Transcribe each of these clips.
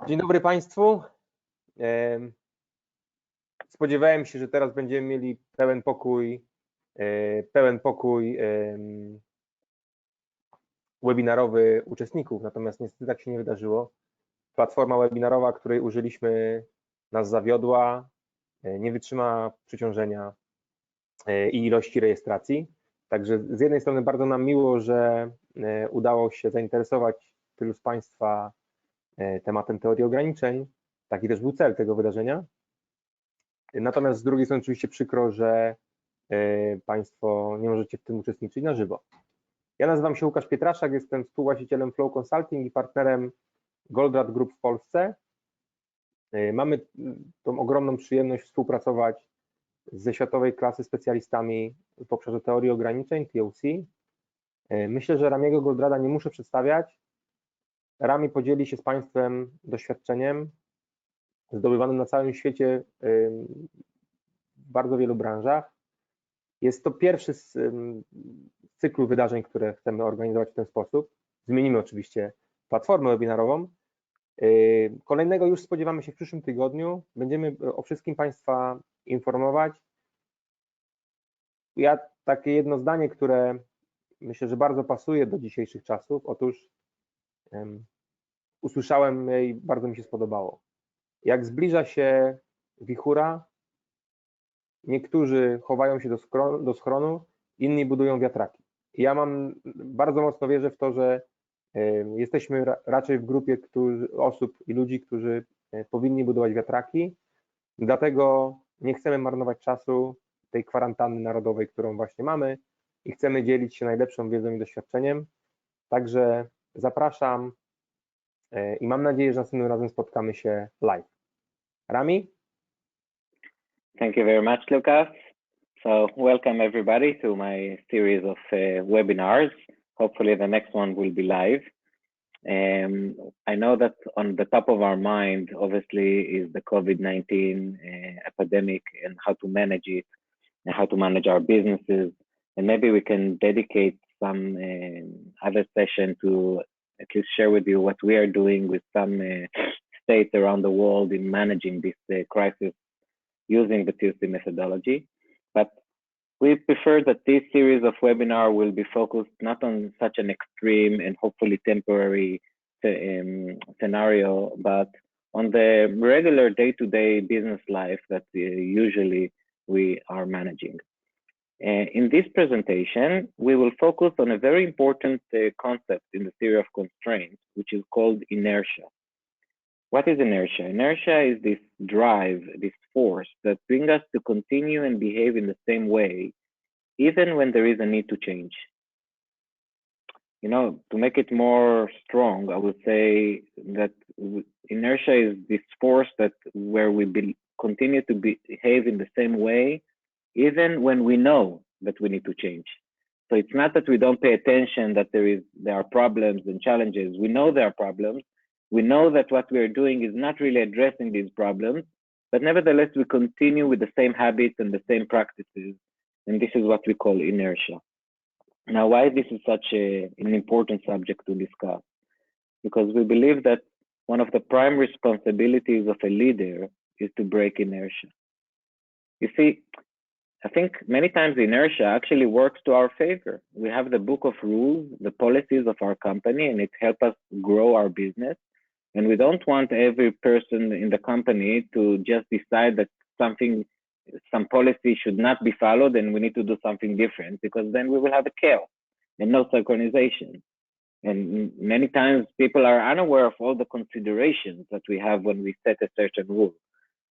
Dzień dobry Państwu. Spodziewałem się, że teraz będziemy mieli pełen pokój webinarowy uczestników, natomiast niestety tak się nie wydarzyło. Platforma webinarowa, której użyliśmy, nas zawiodła, nie wytrzymała przeciążenia i ilości rejestracji. Także z jednej strony bardzo nam miło, że udało się zainteresować tylu z Państwa tematem teorii ograniczeń. Taki też był cel tego wydarzenia. Natomiast z drugiej strony oczywiście przykro, że Państwo nie możecie w tym uczestniczyć na żywo. Ja nazywam się Łukasz Pietraszak, jestem współwłaścicielem Flow Consulting i partnerem Goldratt Group w Polsce. Mamy tą ogromną przyjemność współpracować ze światowej klasy specjalistami w obszarze teorii ograniczeń, TOC. Myślę, że Ramiego Goldratta nie muszę przedstawiać. Rami podzieli się z Państwem doświadczeniem zdobywanym na całym świecie w bardzo wielu branżach. Jest to pierwszy z cyklu wydarzeń, które chcemy organizować w ten sposób. Zmienimy oczywiście platformę webinarową. Kolejnego już spodziewamy się w przyszłym tygodniu. Będziemy o wszystkim Państwa informować. Ja takie jedno zdanie, które myślę, że bardzo pasuje do dzisiejszych czasów. Otóż usłyszałem i bardzo mi się spodobało. Jak zbliża się wichura, niektórzy chowają się do schronu, inni budują wiatraki. Ja bardzo mocno wierzę w to, że jesteśmy raczej w grupie osób i ludzi, którzy powinni budować wiatraki, dlatego nie chcemy marnować czasu tej kwarantanny narodowej, którą właśnie mamy i chcemy dzielić się najlepszą wiedzą i doświadczeniem. Także zapraszam i mam nadzieję, że następnym razem spotkamy się live. Rami? Thank you very much, Lucas. So welcome everybody to my series of webinars. Hopefully the next one will be live. I know that on the top of our mind, obviously, is the COVID-19 epidemic and how to manage it and how to manage our businesses. And maybe we can dedicate some other session to at least share with you what we are doing with some states around the world in managing this crisis using the TOC methodology. But we prefer that this series of webinar will be focused not on such an extreme and hopefully temporary scenario, but on the regular day-to-day business life that usually we are managing. In this presentation, we will focus on a very important concept in the theory of constraints, which is called inertia. What is inertia? Inertia is this drive, this force that brings us to continue and behave in the same way, even when there is a need to change. You know, to make it more strong, I would say that inertia is this force where we continue to behave in the same way, even when we know that we need to change. So it's not that we don't pay attention that there are problems and challenges. We know there are problems. We know that what we are doing is not really addressing these problems, but nevertheless, we continue with the same habits and the same practices. And this is what we call inertia. Now, why this is such an important subject to discuss? Because we believe that one of the prime responsibilities of a leader is to break inertia. You see, I think many times inertia actually works to our favor. We have the book of rules, the policies of our company, and it helps us grow our business. And we don't want every person in the company to just decide that some policy should not be followed and we need to do something different, because then we will have a chaos and no synchronization. And many times people are unaware of all the considerations that we have when we set a certain rule.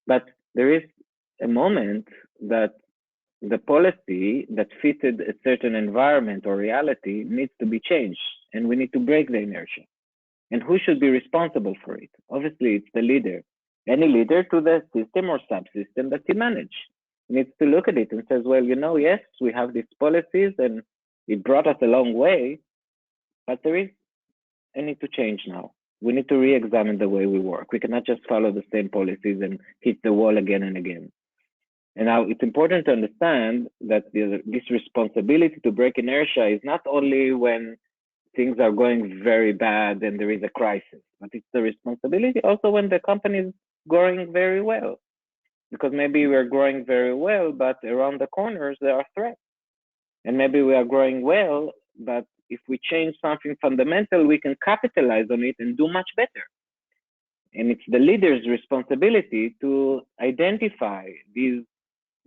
But there is a moment that the policy that fitted a certain environment or reality needs to be changed, and we need to break the inertia. And who should be responsible for it? Obviously, it's the leader. Any leader to the system or subsystem that he manages needs to look at it and says, well, you know, yes, we have these policies and it brought us a long way, but there is a need to change now. We need to re-examine the way we work. We cannot just follow the same policies and hit the wall again and again. And now it's important to understand that this responsibility to break inertia is not only when things are going very bad and there is a crisis. But it's the responsibility also when the company is growing very well, because maybe we're growing very well, but around the corners there are threats. And maybe we are growing well, but if we change something fundamental, we can capitalize on it and do much better. And it's the leader's responsibility to identify these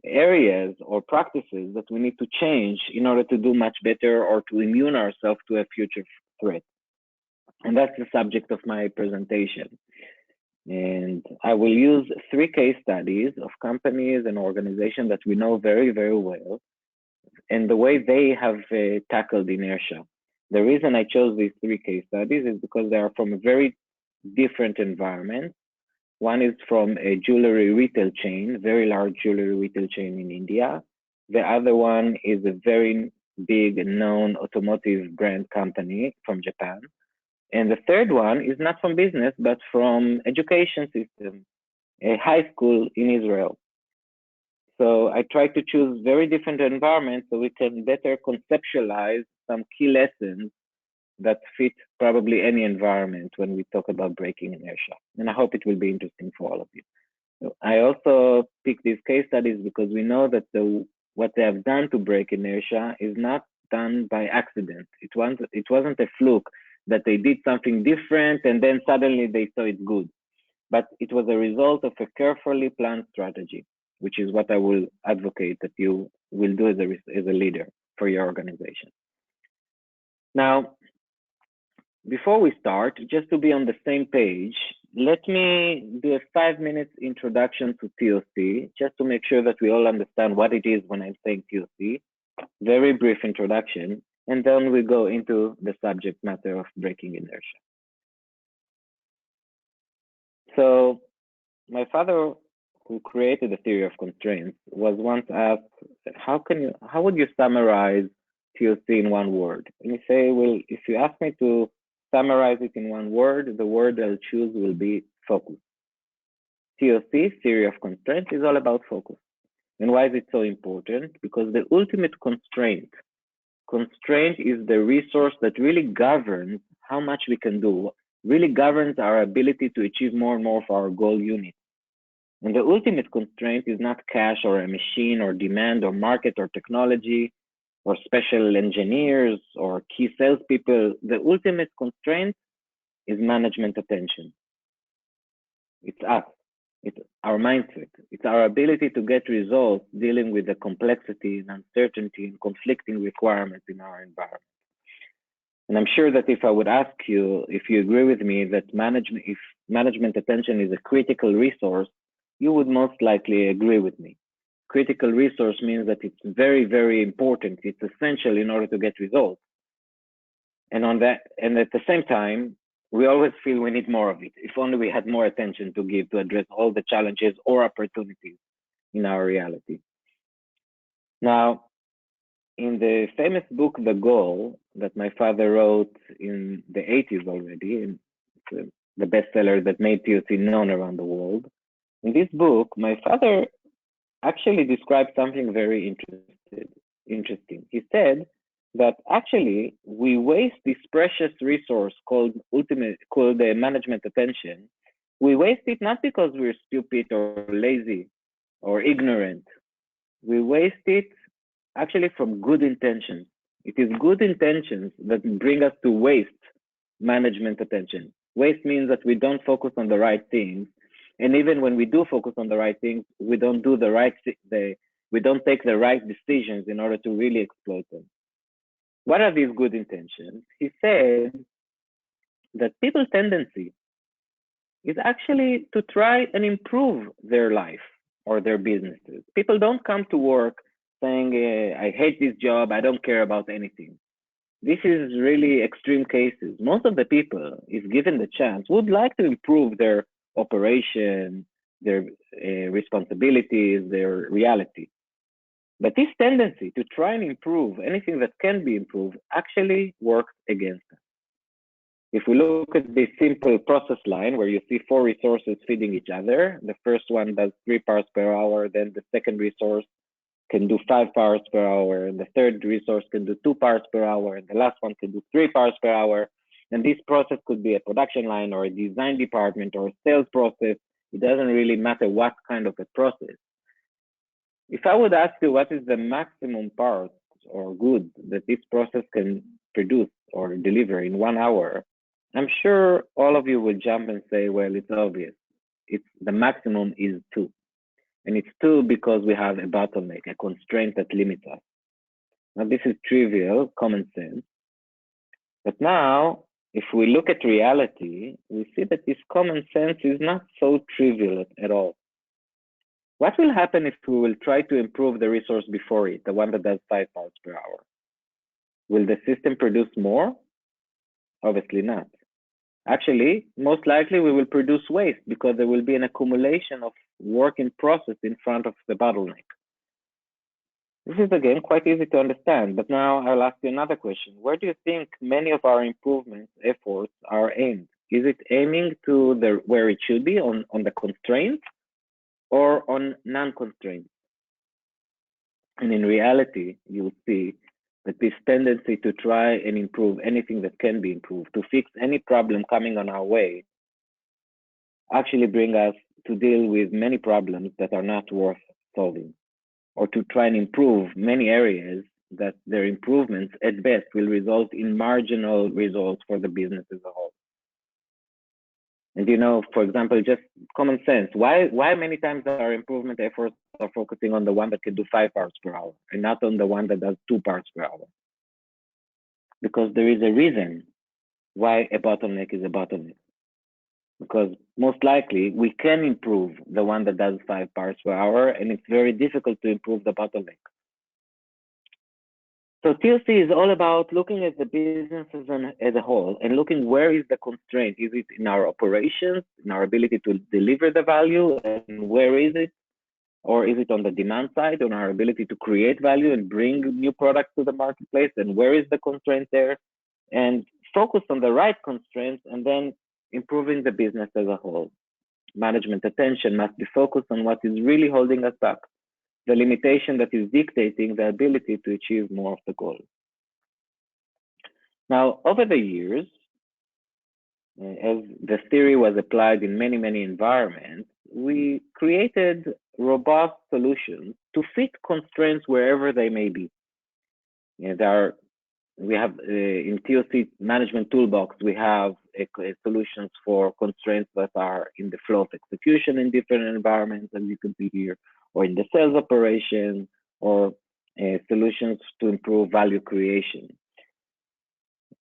areas or practices that we need to change in order to do much better or to immune ourselves to a future threat. And that's the subject of my presentation. And I will use 3 case studies of companies and organizations that we know very, very well, and the way they have tackled inertia. The reason I chose these 3 case studies is because they are from a very different environments. One is from a jewelry retail chain, very large jewelry retail chain in India. The other one is a very big known automotive brand company from Japan. And the third one is not from business, but from education system, a high school in Israel. So I try to choose very different environments so we can better conceptualize some key lessons that fit probably any environment when we talk about breaking inertia. And I hope it will be interesting for all of you. So I also picked these case studies because we know that what they have done to break inertia is not done by accident. It wasn't a fluke that they did something different and then suddenly they saw it's good. But it was a result of a carefully planned strategy, which is what I will advocate that you will do as a leader for your organization. Now, before we start, just to be on the same page, let me do a 5-minute introduction to TOC, just to make sure that we all understand what it is when I'm saying TOC. Very brief introduction, and then we go into the subject matter of breaking inertia. So my father, who created the theory of constraints, was once asked, how would you summarize TOC in one word? And he say, well, if you ask me to summarize it in one word, the word I'll choose will be focus. TOC, theory of constraints, is all about focus. And why is it so important? Because the ultimate constraint is the resource that really governs how much we can do, really governs our ability to achieve more and more of our goal units. And the ultimate constraint is not cash or a machine or demand or market or technology or special engineers or key salespeople. The ultimate constraint is management attention. It's us. It's our mindset. It's our ability to get results dealing with the complexity and uncertainty and conflicting requirements in our environment. And I'm sure that if I would ask you, if you agree with me that if management attention is a critical resource, you would most likely agree with me. Critical resource means that it's very, very important. It's essential in order to get results. And at the same time, we always feel we need more of it. If only we had more attention to give to address all the challenges or opportunities in our reality. Now, in the famous book, The Goal, that my father wrote in the 80s already, and it's the bestseller that made TOC known around the world. In this book, my father actually described something very interesting. He said that actually we waste this precious resource called the management attention. We waste it not because we're stupid or lazy or ignorant. We waste it actually from good intentions. It is good intentions that bring us to waste management attention. Waste means that we don't focus on the right things. And even when we do focus on the right things, we don't do we don't take the right decisions in order to really exploit them. What are these good intentions? He said that people's tendency is actually to try and improve their life or their businesses. People don't come to work saying, I hate this job, I don't care about anything. This is really extreme cases. Most of the people, if given the chance, would like to improve their operation, their responsibilities, their reality. But this tendency to try and improve anything that can be improved actually works against us. If we look at this simple process line where you see 4 resources feeding each other, the first one does 3 parts per hour, then the second resource can do 5 powers per hour, and the third resource can do 2 powers per hour, and the last one can do 3 powers per hour. And this process could be a production line or a design department or a sales process. It doesn't really matter what kind of a process. If I would ask you what is the maximum part or good that this process can produce or deliver in 1 hour, I'm sure all of you will jump and say, well, it's obvious. The maximum is 2. And it's 2 because we have a bottleneck, a constraint that limits us. Now, this is trivial, common sense. But now, if we look at reality, we see that this common sense is not so trivial at all. What will happen if we will try to improve the resource before it, the one that does 5 powers per hour? Will the system produce more? Obviously not. Actually, most likely we will produce waste because there will be an accumulation of work in process in front of the bottleneck. This is again quite easy to understand, but now I'll ask you another question. Where do you think many of our improvement efforts are aimed? Is it aiming to where it should be, on the constraints, or on non-constraints? And in reality, you'll see that this tendency to try and improve anything that can be improved, to fix any problem coming on our way, actually bring us to deal with many problems that are not worth solving, or to try and improve many areas that their improvements at best will result in marginal results for the business as a whole. And for example, just common sense, why many times our improvement efforts are focusing on the one that can do 5 powers per hour and not on the one that does 2 powers per hour? Because there is a reason why a bottleneck is a bottleneck. Because most likely we can improve the one that does 5 powers per hour, and it's very difficult to improve the bottleneck. So TLC is all about looking at the business as a whole and looking where is the constraint. Is it in our operations, in our ability to deliver the value, and where is it? Or is it on the demand side, on our ability to create value and bring new products to the marketplace? And where is the constraint there? And focus on the right constraints and then improving the business as a whole. Management attention must be focused on what is really holding us back, the limitation that is dictating the ability to achieve more of the goal. Now, over the years, as the theory was applied in many, many environments, we created robust solutions to fit constraints wherever they may be. We have in TOC management toolbox, we have solutions for constraints that are in the flow of execution in different environments, as you can see here, or in the sales operation, or solutions to improve value creation.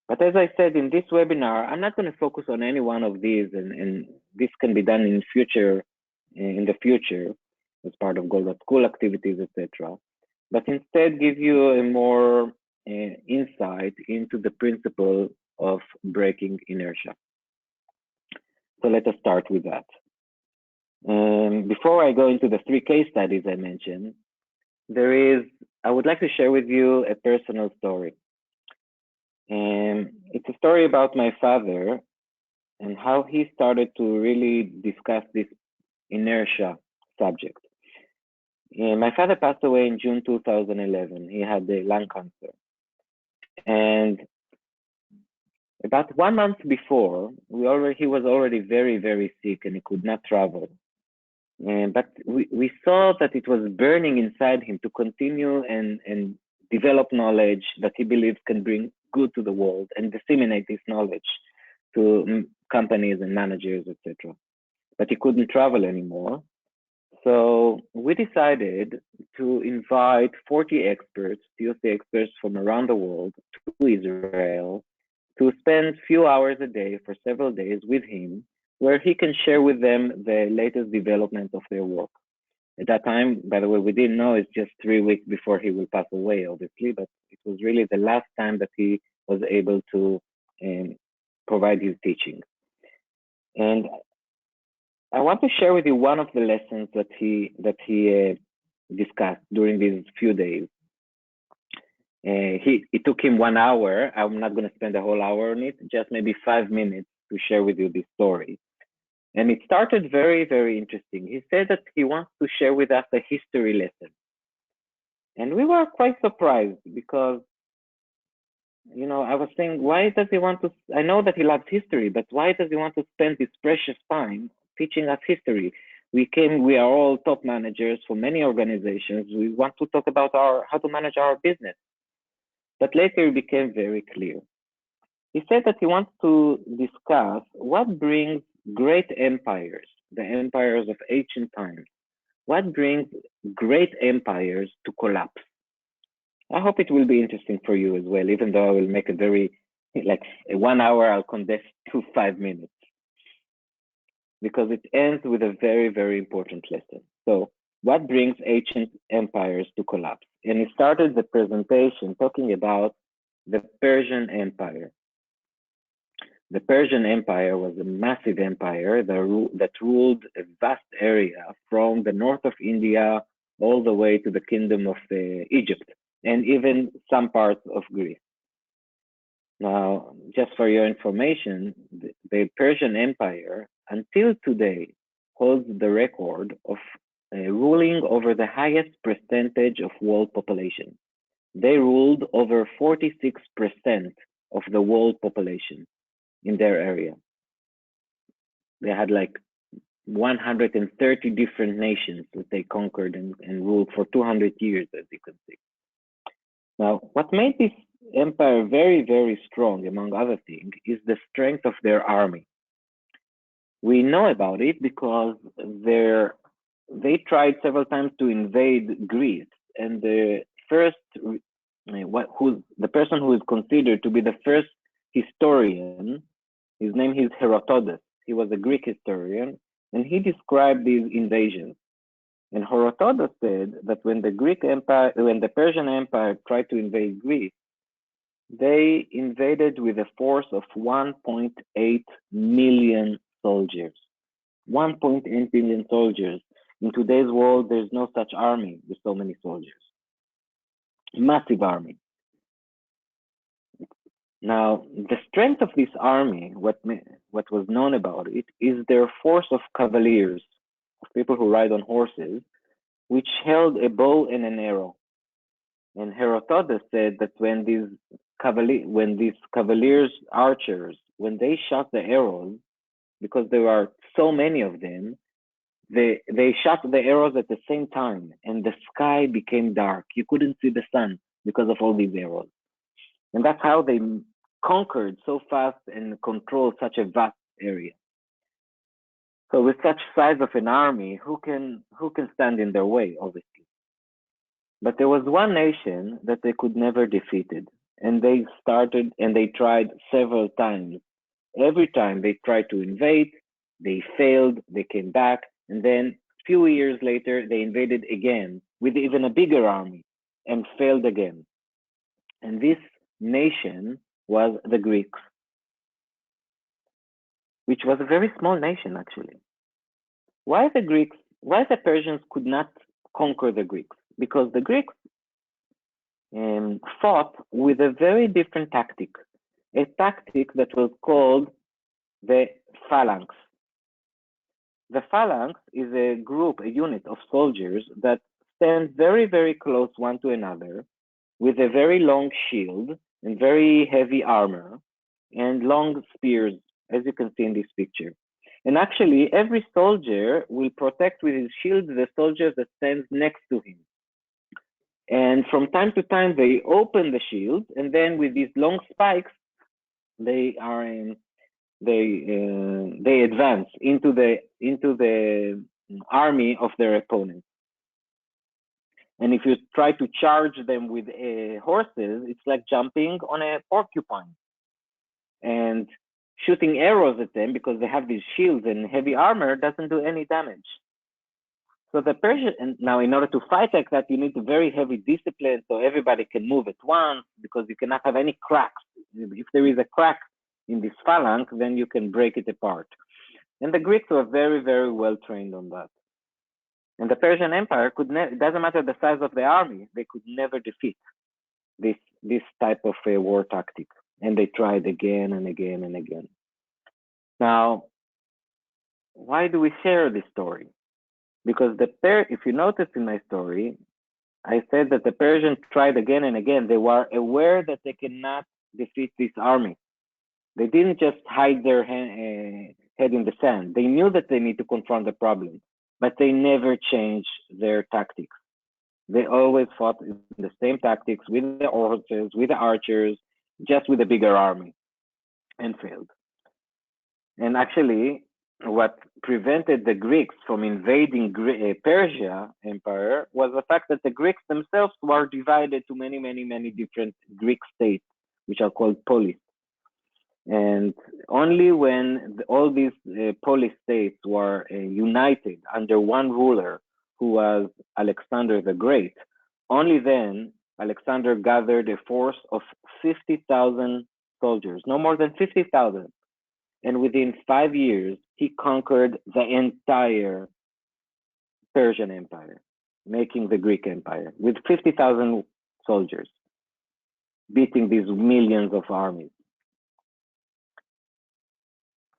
But as I said in this webinar, I'm not going to focus on any one of these, and this can be done in the future as part of Goldratt School activities, etc. But instead give you a more insight into the principle of breaking inertia. So let us start with that. Before I go into the 3 case studies I mentioned, I would like to share with you a personal story. It's a story about my father and how he started to really discuss this inertia subject. My father passed away in June 2011. He had lung cancer. And about 1 month before, he was already very, very sick and he could not travel. But we saw that it was burning inside him to continue and develop knowledge that he believes can bring good to the world and disseminate this knowledge to companies and managers, etc. But he couldn't travel anymore. So we decided to invite 40 experts, TOC experts from around the world, to Israel to spend a few hours a day for several days with him, where he can share with them the latest development of their work. At that time, by the way, we didn't know, it's just 3 weeks before he will pass away, obviously, but it was really the last time that he was able to provide his teaching. And I want to share with you one of the lessons that he discussed during these few days. It took him 1 hour. I'm not going to spend a whole hour on it, just maybe 5 minutes to share with you this story. And it started very, very interesting. He said that he wants to share with us a history lesson. And we were quite surprised because, you know, I was saying, why does he want to, I know that he loves history, but why does he want to spend his precious time teaching us history? We are all top managers for many organizations. We want to talk about how to manage our business. But later it became very clear. He said that he wants to discuss what brings great empires, the empires of ancient times, what brings great empires to collapse. I hope it will be interesting for you as well, even though I will make a very, like 1 hour, I'll condense to 5 minutes, because it ends with a very, very important lesson. So what brings ancient empires to collapse? And he started the presentation talking about the Persian Empire. The Persian Empire was a massive empire that ruled a vast area from the north of India all the way to the kingdom of Egypt, and even some parts of Greece. Now, just for your information, the Persian Empire, until today, holds the record of ruling over the highest percentage of world population. They ruled over 46% of the world population in their area. They had like 130 different nations that they conquered and ruled for 200 years, as you can see. Now, what made this empire very, very strong, among other things, is the strength of their army. We know about it because they tried several times to invade Greece, and the person who is considered to be the first historian, his name is Herodotus. He was a Greek historian, and he described these invasions. And Herodotus said that when the Persian Empire tried to invade Greece, they invaded with a force of 1.8 million soldiers. 1.8 million soldiers. In today's world, there's no such army with so many soldiers. Massive army. Now, the strength of this army, what was known about it, is their force of cavaliers, of people who ride on horses, which held a bow and an arrow. And Herodotus said that when these cavaliers, archers, when they shot the arrows, because there are so many of them, they shot the arrows at the same time, and the sky became dark. You couldn't see the sun because of all these arrows. And that's how they conquered so fast and controlled such a vast area. So with such size of an army, who can stand in their way, obviously? But there was one nation that they could never defeat it, and they tried several times. Every time they tried to invade, they failed, they came back, and then a few years later, they invaded again with even a bigger army and failed again. And this nation was the Greeks, which was a very small nation, actually. Why the Persians could not conquer the Greeks? Because the Greeks fought with a very different tactic, a tactic that was called the phalanx. The phalanx is a unit of soldiers that stand very, very close one to another with a very long shield and very heavy armor and long spears, as you can see in this picture. And actually, every soldier will protect with his shield the soldier that stands next to him. And from time to time, they open the shield, and then with these long spikes, they advance into the army of their opponent. And if you try to charge them with horses, it's like jumping on a porcupine and shooting arrows at them, because they have these shields and heavy armor, doesn't do any damage. So the Persian, and now in order to fight like that, you need a very heavy discipline, so everybody can move at once, because you cannot have any cracks. If there is a crack in this phalanx, then you can break it apart. And the Greeks were very, very well trained on that. And the Persian Empire it doesn't matter the size of the army, they could never defeat this type of a war tactic. And they tried again and again and again. Now, why do we share this story? Because if you notice in my story, I said that the Persians tried again and again. They were aware that they cannot defeat this army. They didn't just hide their head in the sand. They knew that they need to confront the problem, but they never changed their tactics. They always fought in the same tactics with the horses, with the archers, just with a bigger army, and failed. And actually, what prevented the Greeks from invading Persia Empire was the fact that the Greeks themselves were divided to many, many, many different Greek states, which are called polis. And only when all these polis states were united under one ruler, who was Alexander the Great, only then Alexander gathered a force of 50,000 soldiers, no more than 50,000. And within 5 years, he conquered the entire Persian Empire, making the Greek Empire with 50,000 soldiers, beating these millions of armies.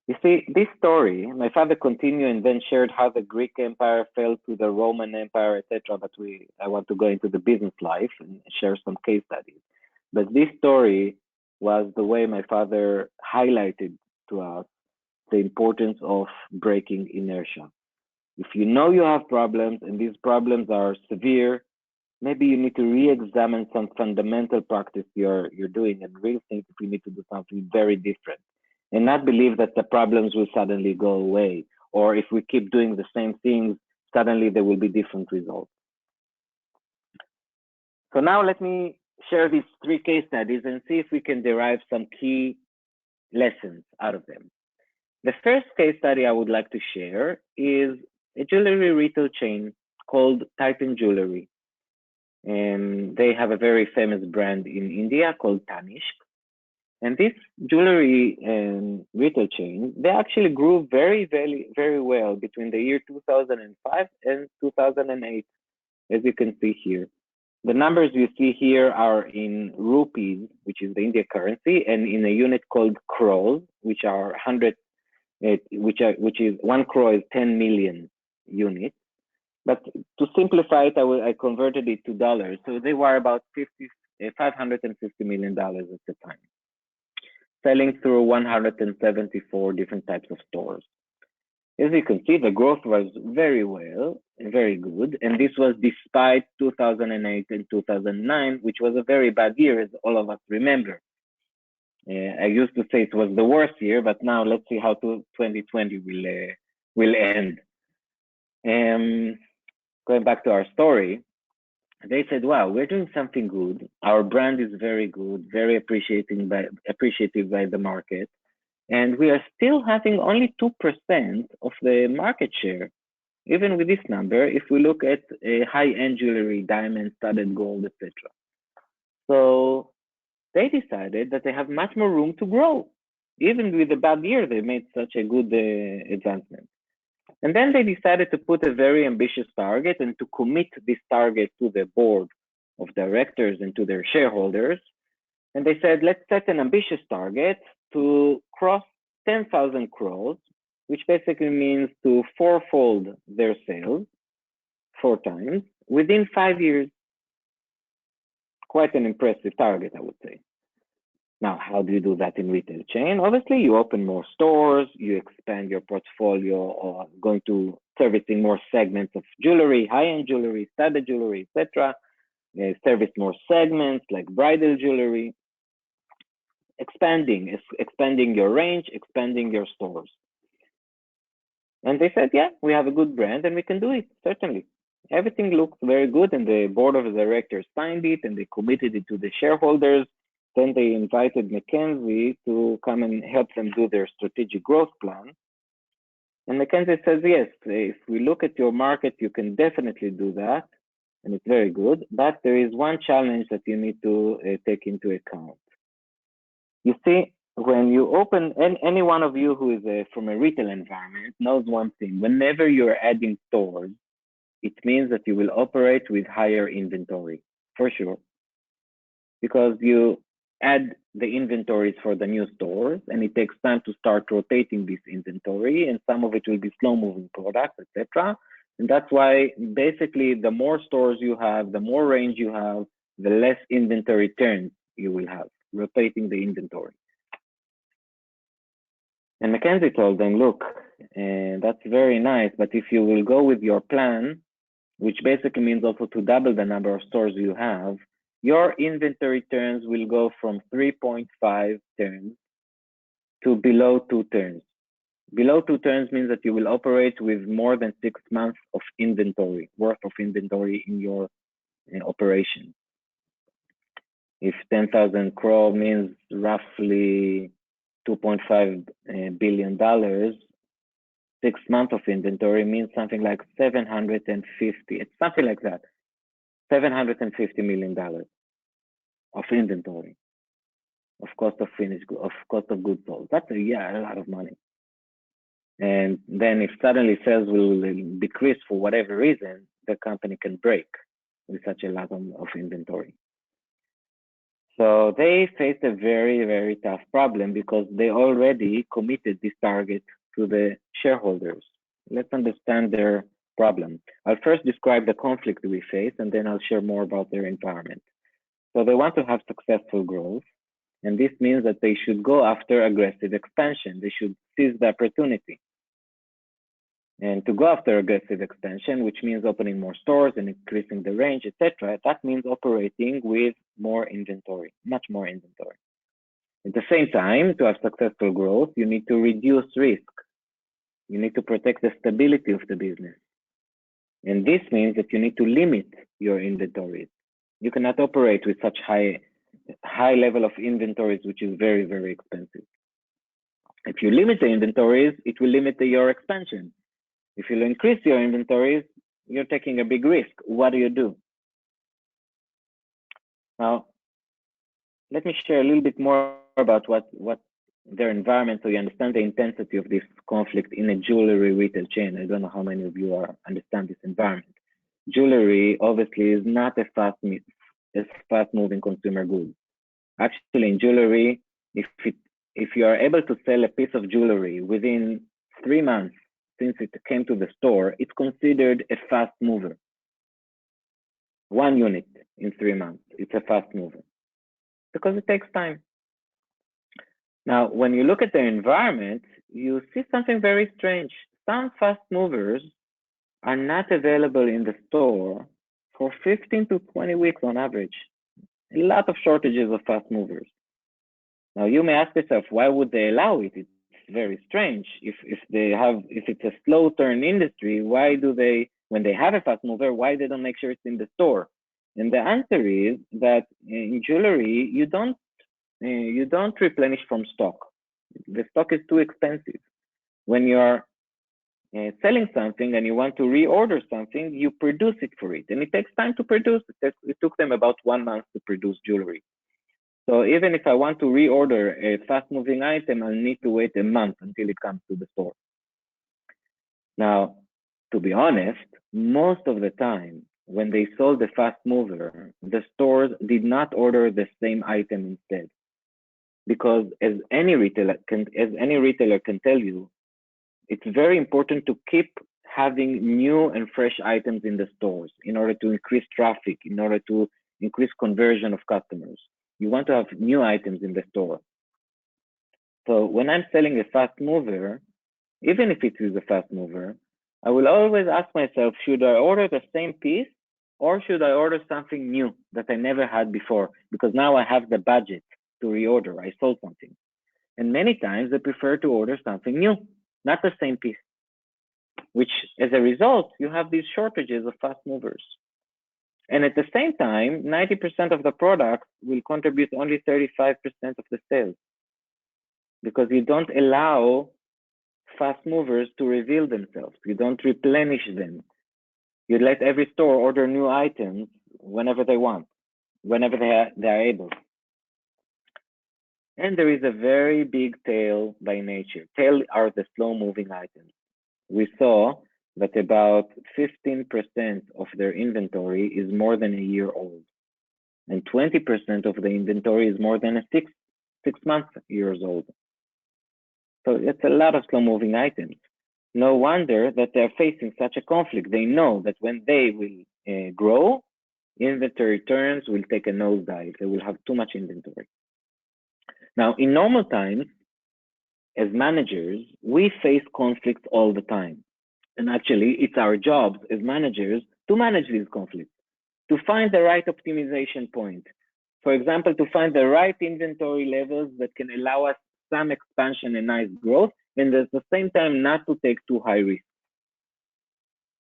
You see, this story, my father continued and then shared how the Greek Empire fell to the Roman Empire, etc. But I want to go into the business life and share some case studies. But this story was the way my father highlighted to us the importance of breaking inertia. If you know you have problems and these problems are severe, maybe you need to re-examine some fundamental practice you're doing and really think if you need to do something very different, and not believe that the problems will suddenly go away, or if we keep doing the same things, suddenly there will be different results. So now let me share these 3 case studies and see if we can derive some key lessons out of them. The first case study I would like to share is a jewelry retail chain called Titan Jewelry. And they have a very famous brand in India called Tanishq. And this jewelry retail chain, they actually grew very, very, very well between the year 2005 and 2008, as you can see here. The numbers you see here are in rupees, which is the India currency, and in a unit called crores, which are 100, which is 1 crore is 10 million units. But to simplify it, I converted it to dollars. So they were about $550 million at the time, selling through 174 different types of stores. As you can see, the growth was very well, very good. And this was despite 2008 and 2009, which was a very bad year, as all of us remember. I used to say it was the worst year, but now let's see how 2020 will end. Going back to our story, they said, wow, we're doing something good. Our brand is very good, very appreciated by the market. And we are still having only 2% of the market share. Even with this number, if we look at high-end jewelry, diamonds, studded gold, etc. So they decided that they have much more room to grow. Even with a bad year, they made such a good advancement. And then they decided to put a very ambitious target and to commit this target to the board of directors and to their shareholders. And they said, let's set an ambitious target to cross 10,000 crores, which basically means to 4-fold their sales 4 times within 5 years. Quite an impressive target, I would say. Now, how do you do that in retail chain? Obviously, you open more stores, you expand your portfolio, or going to servicing more segments of jewelry, high-end jewelry, studded jewelry, etc. Service more segments like bridal jewelry. Expanding your range, expanding your stores. And they said, yeah, we have a good brand and we can do it, certainly. Everything looks very good, and the board of directors signed it and they committed it to the shareholders. Then they invited McKinsey to come and help them do their strategic growth plan. And McKinsey says, yes, if we look at your market, you can definitely do that. And it's very good. But there is one challenge that you need to take into account. You see, when you open, and any one of you who is from a retail environment knows one thing. Whenever you're adding stores, it means that you will operate with higher inventory, for sure. Because you add the inventories for the new stores, and it takes time to start rotating this inventory, and some of it will be slow-moving products, etc. And that's why basically the more stores you have, the more range you have, the less inventory turns you will have, rotating the inventory. And McKinsey told them, look, that's very nice, but if you will go with your plan, which basically means also to double the number of stores you have, your inventory turns will go from 3.5 turns to below 2 turns. Below 2 turns means that you will operate with more than 6 months of inventory, worth of inventory in your operation. If 10,000 crore means roughly $2.5 billion, 6 months of inventory means something like 750. It's something like that. $750 million of inventory, of cost of finished, of cost of goods sold. That's a lot of money. And then if suddenly sales will decrease for whatever reason, the company can break with such a lot of inventory. So they faced a very, very tough problem because they already committed this target to the shareholders. Let's understand their problem. I'll first describe the conflict we face, and then I'll share more about their environment. So they want to have successful growth, and this means that they should go after aggressive expansion. They should seize the opportunity. And to go after aggressive expansion, which means opening more stores and increasing the range, etc., that means operating with more inventory, much more inventory. At the same time, to have successful growth, you need to reduce risk. You need to protect the stability of the business. And this means that you need to limit your inventories. You cannot operate with such high level of inventories, which is very, very expensive. If you limit the inventories, it will limit your expansion. If you increase your inventories, you're taking a big risk. What do you do? Now, let me share a little bit more about what their environment, so you understand the intensity of this conflict in a jewelry retail chain. I don't know how many of you understand this environment. Jewelry obviously is not a fast-moving consumer good. Actually, in jewelry, if you are able to sell a piece of jewelry within 3 months since it came to the store, it's considered a fast mover. 1 unit in 3 months, it's a fast mover because it takes time. Now, when you look at the environment, you see something very strange. Some fast movers are not available in the store for 15 to 20 weeks on average. A lot of shortages of fast movers. Now, you may ask yourself, why would they allow it? It's very strange. If it's a slow turn industry, why do they, when they have a fast mover, why they don't make sure it's in the store? And the answer is that in jewelry, you don't replenish from stock. The stock is too expensive. When you're selling something and you want to reorder something, you produce it for it, and it takes time to produce. It took them about 1 month to produce jewelry. So even if I want to reorder a fast-moving item, I'll need to wait a month until it comes to the store. Now, to be honest, most of the time, when they sold the fast mover, the stores did not order the same item instead. Because as any retailer can tell you, it's very important to keep having new and fresh items in the stores in order to increase traffic, in order to increase conversion of customers. You want to have new items in the store. So when I'm selling a fast mover, even if it is a fast mover, I will always ask myself, should I order the same piece or should I order something new that I never had before? Because now I have the budget to reorder. I sold something. And many times I prefer to order something new, not the same piece, which as a result, you have these shortages of fast movers. And at the same time, 90% of the products will contribute only 35% of the sales because you don't allow fast movers to reveal themselves. You don't replenish them. You let every store order new items whenever they want, whenever they are able. And there is a very big tail by nature. Tail are the slow-moving items. We saw that about 15% of their inventory is more than a year old, and 20% of the inventory is more than 6 months years old. So it's a lot of slow-moving items. No wonder that they're facing such a conflict. They know that when they will grow, inventory turns will take a nosedive. They will have too much inventory. Now, in normal times, as managers, we face conflicts all the time. And actually, it's our jobs as managers to manage these conflicts, to find the right optimization point. For example, to find the right inventory levels that can allow us some expansion and nice growth, and at the same time, not to take too high risk.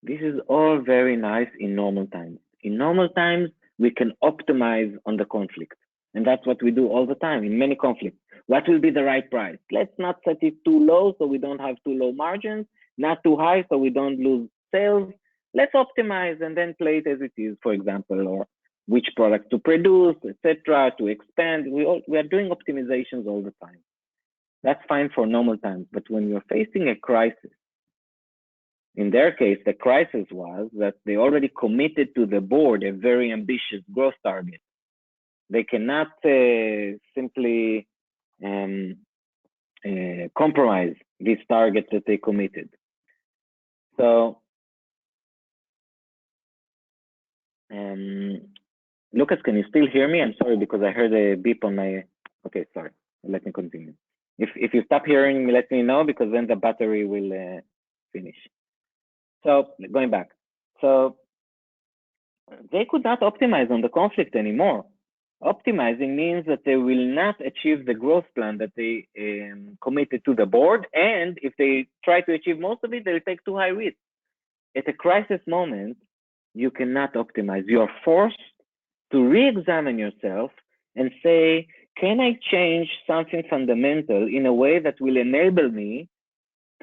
This is all very nice in normal times. In normal times, we can optimize on the conflict. And that's what we do all the time in many conflicts. What will be the right price? Let's not set it too low so we don't have too low margins, not too high so we don't lose sales. Let's optimize and then play it as it is, for example, or which product to produce, etc., to expand. We are doing optimizations all the time. That's fine for normal times. But when you're facing a crisis, in their case, the crisis was that they already committed to the board a very ambitious growth target. They cannot simply compromise these targets that they committed. So, Lucas, can you still hear me? I'm sorry because I heard a beep on my. Okay, sorry. Let me continue. If you stop hearing me, let me know because then the battery will finish. So going back, so they could not optimize on the conflict anymore. Optimizing means that they will not achieve the growth plan that they committed to the board, and if they try to achieve most of it, they'll take too high risk. At a crisis moment, you cannot optimize. You are forced to re-examine yourself and say, can I change something fundamental in a way that will enable me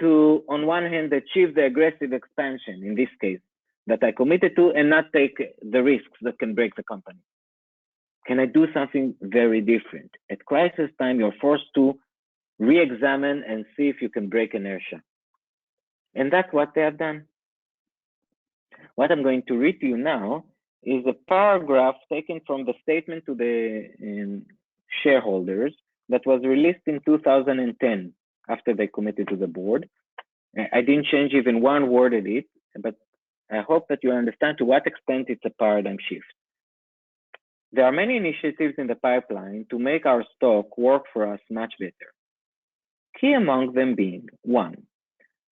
to, on one hand, achieve the aggressive expansion, in this case, that I committed to, and not take the risks that can break the company? Can I do something very different? At crisis time, you're forced to re-examine and see if you can break inertia. And that's what they have done. What I'm going to read to you now is a paragraph taken from the statement to the shareholders that was released in 2010 after they committed to the board. I didn't change even one word in it, but I hope that you understand to what extent it's a paradigm shift. There are many initiatives in the pipeline to make our stock work for us much better. Key among them being, 1,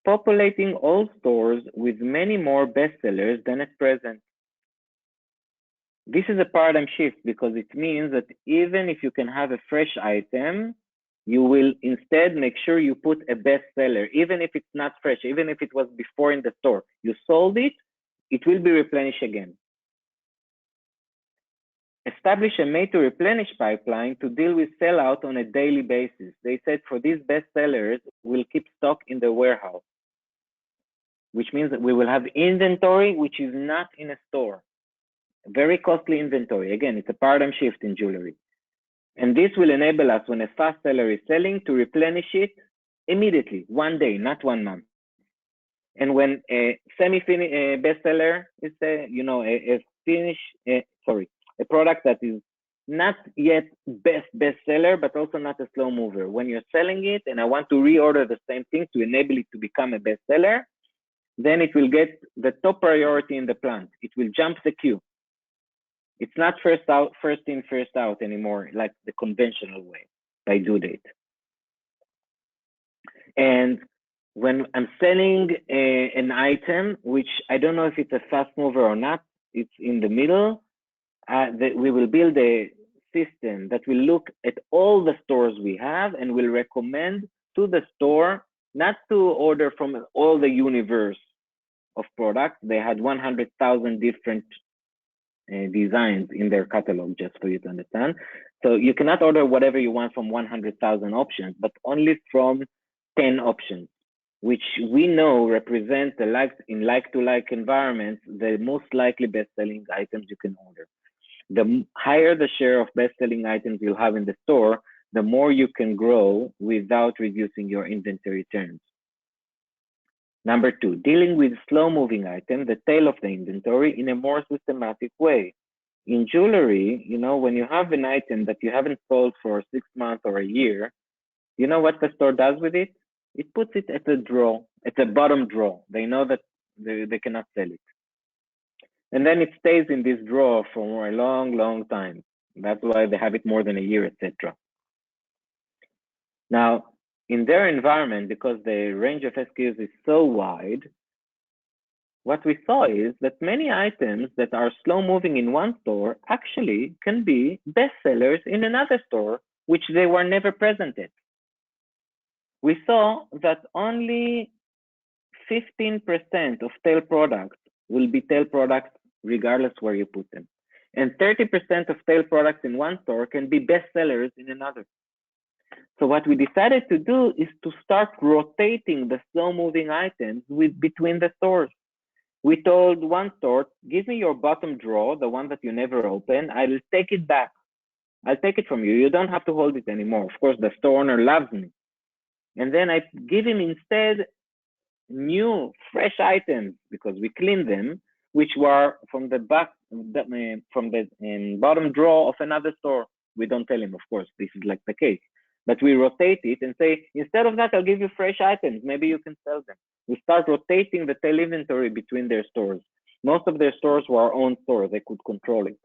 populating all stores with many more bestsellers than at present. This is a paradigm shift because it means that even if you can have a fresh item, you will instead make sure you put a bestseller, even if it's not fresh, even if it was before in the store. You sold it, it will be replenished again. Establish a made-to-replenish pipeline to deal with sellout on a daily basis. They said for these bestsellers, we'll keep stock in the warehouse, which means that we will have inventory which is not in a store. Very costly inventory. Again, it's a paradigm shift in jewelry. And this will enable us, when a fast seller is selling, to replenish it immediately, one day, not 1 month. And when a semi-finished bestseller is, a product that is not yet bestseller, but also not a slow mover. When you're selling it, and I want to reorder the same thing to enable it to become a bestseller, then it will get the top priority in the plant. It will jump the queue. It's not first in, first out anymore, like the conventional way, by due date. And when I'm selling an item, which I don't know if it's a fast mover or not, it's in the middle, we will build a system that will look at all the stores we have and will recommend to the store not to order from all the universe of products. They had 100,000 different designs in their catalog, just for you to understand. So you cannot order whatever you want from 100,000 options, but only from 10 options, which we know represent in like-to-like environments, the most likely best-selling items you can order. The higher the share of best-selling items you'll have in the store, the more you can grow without reducing your inventory turns. Number 2, dealing with slow-moving items, the tail of the inventory, in a more systematic way. In jewelry, when you have an item that you haven't sold for 6 months or a year, you know what the store does with it? it puts it at a drawer, at the bottom drawer. They know that they cannot sell it. And then it stays in this drawer for a long, long time. That's why they have it more than a year, etc. Now, in their environment, because the range of SKUs is so wide, what we saw is that many items that are slow moving in one store actually can be bestsellers in another store, which they were never present at. We saw that only 15% of tail products will be tail products regardless where you put them. And 30% of tail products in one store can be bestsellers in another. So what we decided to do is to start rotating the slow-moving items between the stores. We told one store, give me your bottom drawer, the one that you never open. I'll take it back. I'll take it from you. You don't have to hold it anymore. Of course, the store owner loves me. And then I give him instead new, fresh items because we cleaned them, which were from the back, from the bottom drawer of another store. We don't tell him, of course, this is like the case. But we rotate it and say, instead of that, I'll give you fresh items. Maybe you can sell them. We start rotating the tail inventory between their stores. Most of their stores were our own stores. They could control it.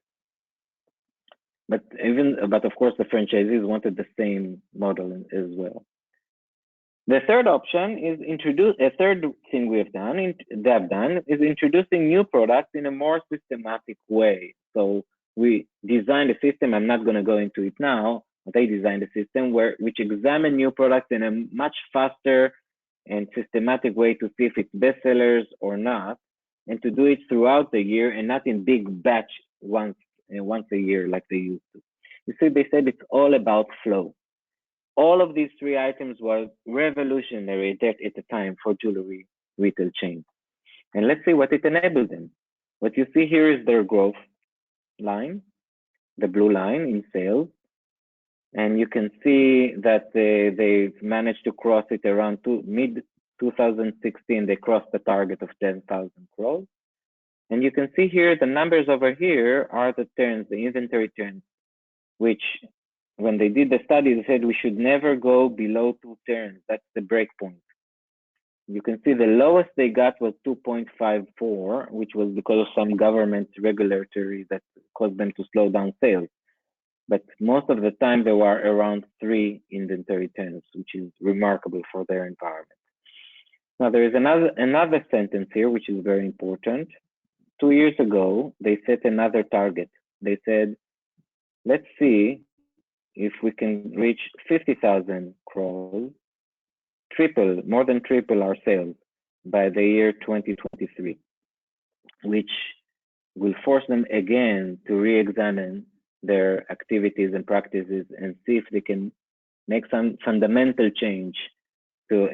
But of course, the franchisees wanted the same model as well. The third option is a third thing they've done is introducing new products in a more systematic way. So we designed a system. I'm not going to go into it now. They designed a system which examine new products in a much faster and systematic way to see if it's bestsellers or not, and to do it throughout the year and not in big batch once a year like they used to. You see, they said it's all about flow. All of these three items were revolutionary at the time for jewelry retail chains. And let's see what it enabled them. What you see here is their growth line, the blue line in sales. And you can see that they've managed to cross it around mid-2016. They crossed the target of 10,000 crores. And you can see here, the numbers over here are the turns, the inventory turns, which when they did the study, they said we should never go below 2 turns. That's the break point. You can see the lowest they got was 2.54, which was because of some government regulatory that caused them to slow down sales. But most of the time they were around 3 inventory turns, which is remarkable for their environment. Now there is another sentence here, which is very important. 2 years ago, they set another target. They said, let's see if we can reach 50,000 crores, more than triple our sales by the year 2023, which will force them again to re-examine their activities and practices and see if they can make some fundamental change to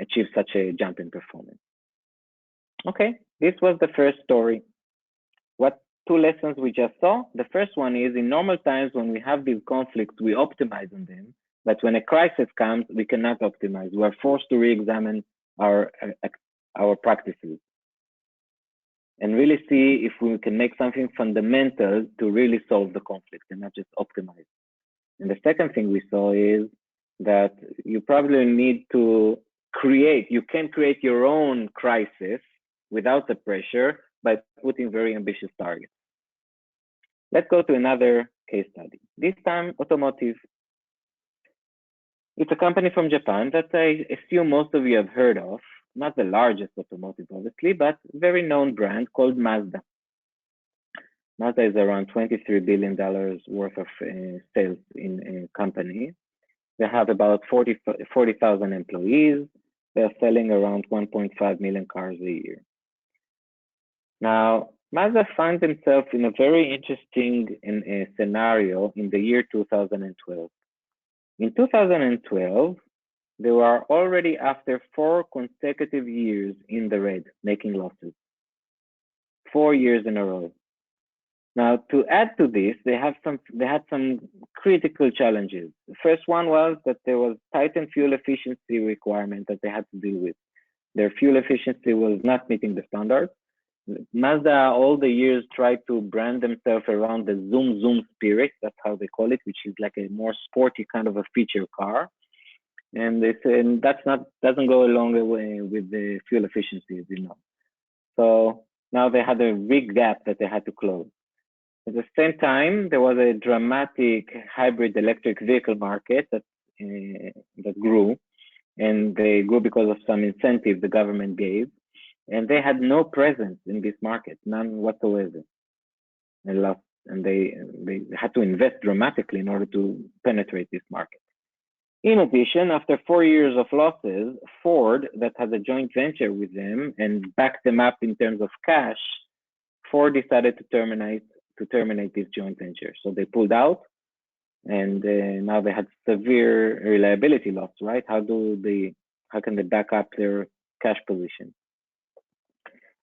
achieve such a jump in performance. Okay, this was the first story. What 2 lessons we just saw? The first one is in normal times when we have these conflicts, we optimize on them. But when a crisis comes, we cannot optimize. We are forced to re-examine our practices and really see if we can make something fundamental to really solve the conflict and not just optimize. And the second thing we saw is that you probably need to you can create your own crisis without the pressure by putting very ambitious targets. Let's go to another case study. This time, automotive. It's a company from Japan that I assume most of you have heard of. Not the largest automotive, obviously, but very known brand called Mazda. Mazda is around $23 billion worth of sales in a company. They have about 40,000 employees. They're selling around 1.5 million cars a year. Now, Mazda finds themselves in a very interesting scenario in the year 2012. In 2012, they were already after 4 consecutive years in the red, making losses. 4 years in a row. Now, to add to this, they had some critical challenges. The first one was that there was tightened fuel efficiency requirement that they had to deal with. Their fuel efficiency was not meeting the standards. Mazda, all the years, tried to brand themselves around the zoom spirit. That's how they call it, which is like a more sporty kind of a feature car. and doesn't go along with the fuel efficiency, as you know. So now they had a big gap that they had to close. At the same time, there was a dramatic hybrid electric vehicle market that grew, and they grew because of some incentive the government gave, and they had no presence in this market, none whatsoever. And they had to invest dramatically in order to penetrate this market. In addition, after 4 years of losses, Ford, that had a joint venture with them and backed them up in terms of cash, Ford decided to terminate this joint venture. So they pulled out, and now they had severe reliability loss, right? How can they back up their cash position?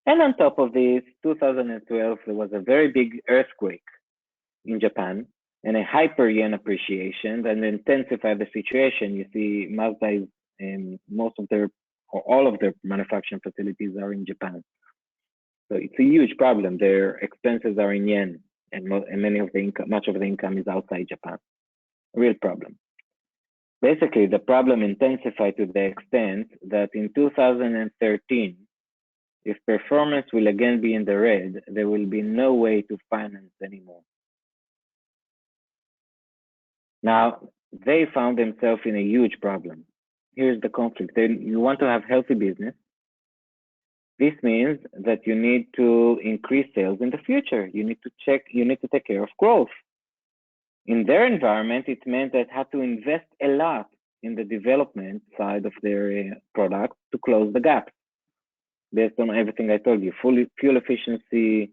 And on top of this, 2012, there was a very big earthquake in Japan and a hyper yen appreciation that intensified the situation. You see, Mazda is all of their manufacturing facilities are in Japan. So it's a huge problem. Their expenses are in yen, and much of the income is outside Japan. A real problem. Basically, the problem intensified to the extent that in 2013, if performance will again be in the red, there will be no way to finance anymore. Now, they found themselves in a huge problem. Here's the conflict. You want to have healthy business. This means that you need to increase sales in the future. You need to take care of growth. In their environment, it meant that had to invest a lot in the development side of their product to close the gap. Based on everything I told you, fuel efficiency,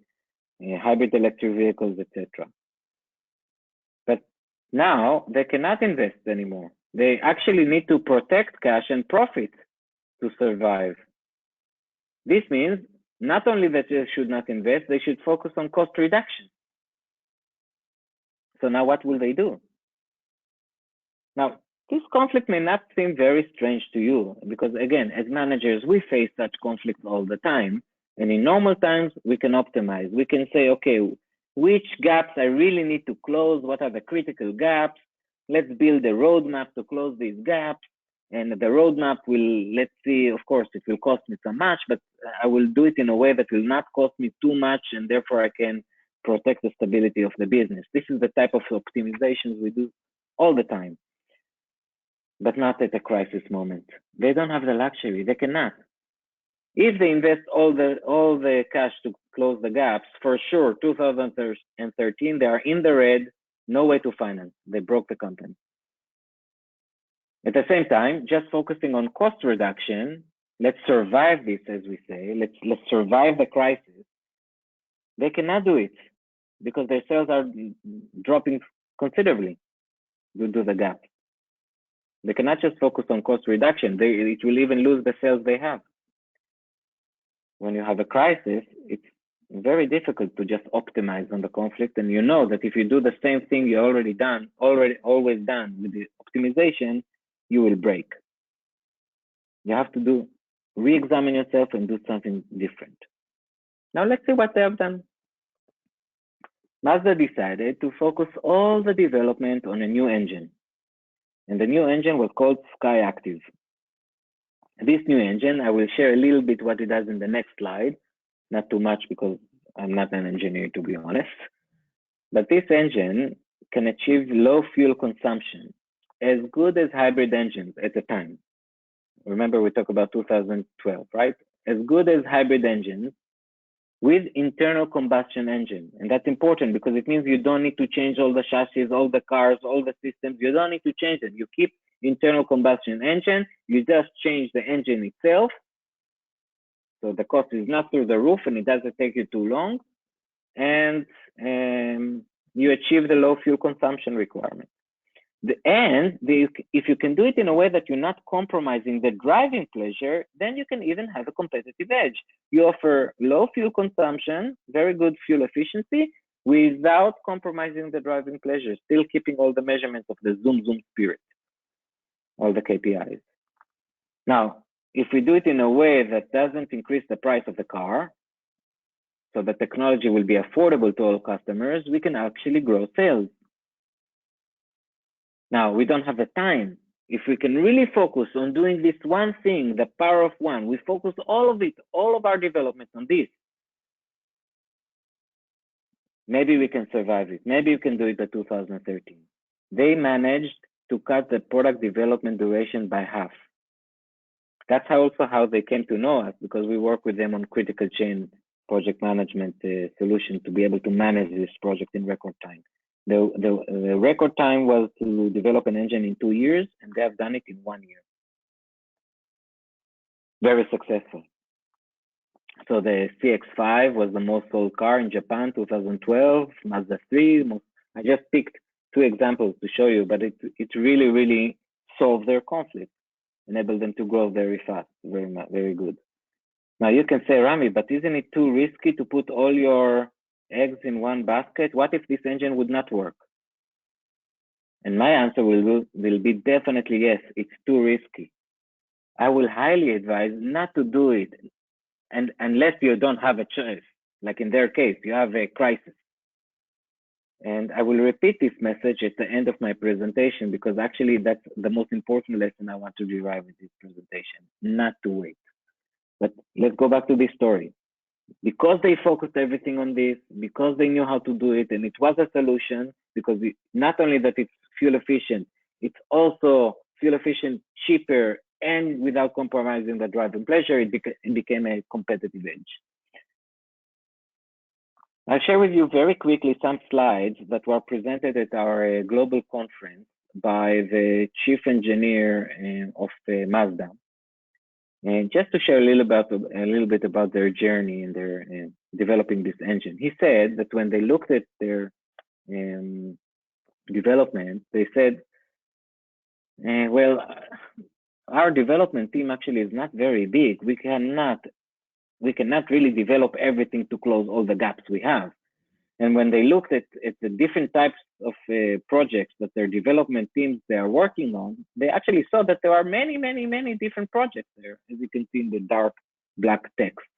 hybrid electric vehicles, etc. But now they cannot invest anymore. They actually need to protect cash and profit to survive. This means not only that they should not invest, they should focus on cost reduction. So now what will they do? Now, this conflict may not seem very strange to you because, again, as managers, we face such conflicts all the time. And in normal times, we can optimize. We can say, okay, which gaps I really need to close? What are the critical gaps? Let's build a roadmap to close these gaps. And the roadmap will, let's see, of course, it will cost me so much, but I will do it in a way that will not cost me too much, and therefore I can protect the stability of the business. This is the type of optimizations we do all the time, but not at a crisis moment. They don't have the luxury. They cannot. If they invest all the cash to close the gaps, for sure, 2013, they are in the red, no way to finance. They broke the company. At the same time, just focusing on cost reduction, let's survive this, as we say, let's survive the crisis. They cannot do it because their sales are dropping considerably due to the gap. They cannot just focus on cost reduction. It will even lose the sales they have. When you have a crisis, it's very difficult to just optimize on the conflict. And you know that if you do the same thing you always done with the optimization, you will break. You have to re-examine yourself and do something different. Now let's see what they have done. Mazda decided to focus all the development on a new engine. And the new engine was called Sky Active. This new engine, I will share a little bit what it does in the next slide. Not too much because I'm not an engineer, to be honest. But this engine can achieve low fuel consumption, as good as hybrid engines at the time. Remember, we talked about 2012, right? As good as hybrid engines with internal combustion engine. And that's important because it means you don't need to change all the chassis, all the cars, all the systems. You don't need to change them. You keep internal combustion engine. You just change the engine itself. So the cost is not through the roof and it doesn't take you too long. And you achieve the low fuel consumption requirement. If you can do it in a way that you're not compromising the driving pleasure, then you can even have a competitive edge. You offer low fuel consumption, very good fuel efficiency, without compromising the driving pleasure, still keeping all the measurements of the zoom spirit, all the KPIs. Now, if we do it in a way that doesn't increase the price of the car, so the technology will be affordable to all customers, we can actually grow sales. Now, we don't have the time if we can really focus on doing this one thing, the power of one, we focus all of it, all of our development on this, maybe we can survive it. Maybe we can do it by 2013. They managed to cut the product development duration by half. That's also how they came to know us, because we work with them on critical chain project management solution to be able to manage this project in record time. The record time was to develop an engine in 2 years, and they have done it in 1 year. Very successful. So the CX-5 was the most sold car in Japan, 2012, Mazda 3. I just picked 2 examples to show you, but it really, really solved their conflict, enabled them to grow very fast, very good. Now you can say, Rami, but isn't it too risky to put all your eggs in one basket? What if this engine would not work? And my answer will be definitely yes, it's too risky. I will highly advise not to do it, and unless you don't have a choice, like in their case, you have a crisis. And I will repeat this message at the end of my presentation, because actually that's the most important lesson I want to derive with this presentation, not to wait. But let's go back to this story. Because they focused everything on this, because they knew how to do it, and it was a solution, because not only that it's fuel efficient, it's also fuel efficient, cheaper, and without compromising the driving pleasure, it became a competitive edge. I'll share with you very quickly some slides that were presented at our global conference by the chief engineer of Mazda. And just to share a little bit about their journey in their developing this engine. He said that when they looked at their development, they said, well, our development team actually is not very big. We cannot really develop everything to close all the gaps we have. And when they looked at the different types of projects that their development teams they are working on, they actually saw that there are many, many, many different projects there, as you can see in the dark black text.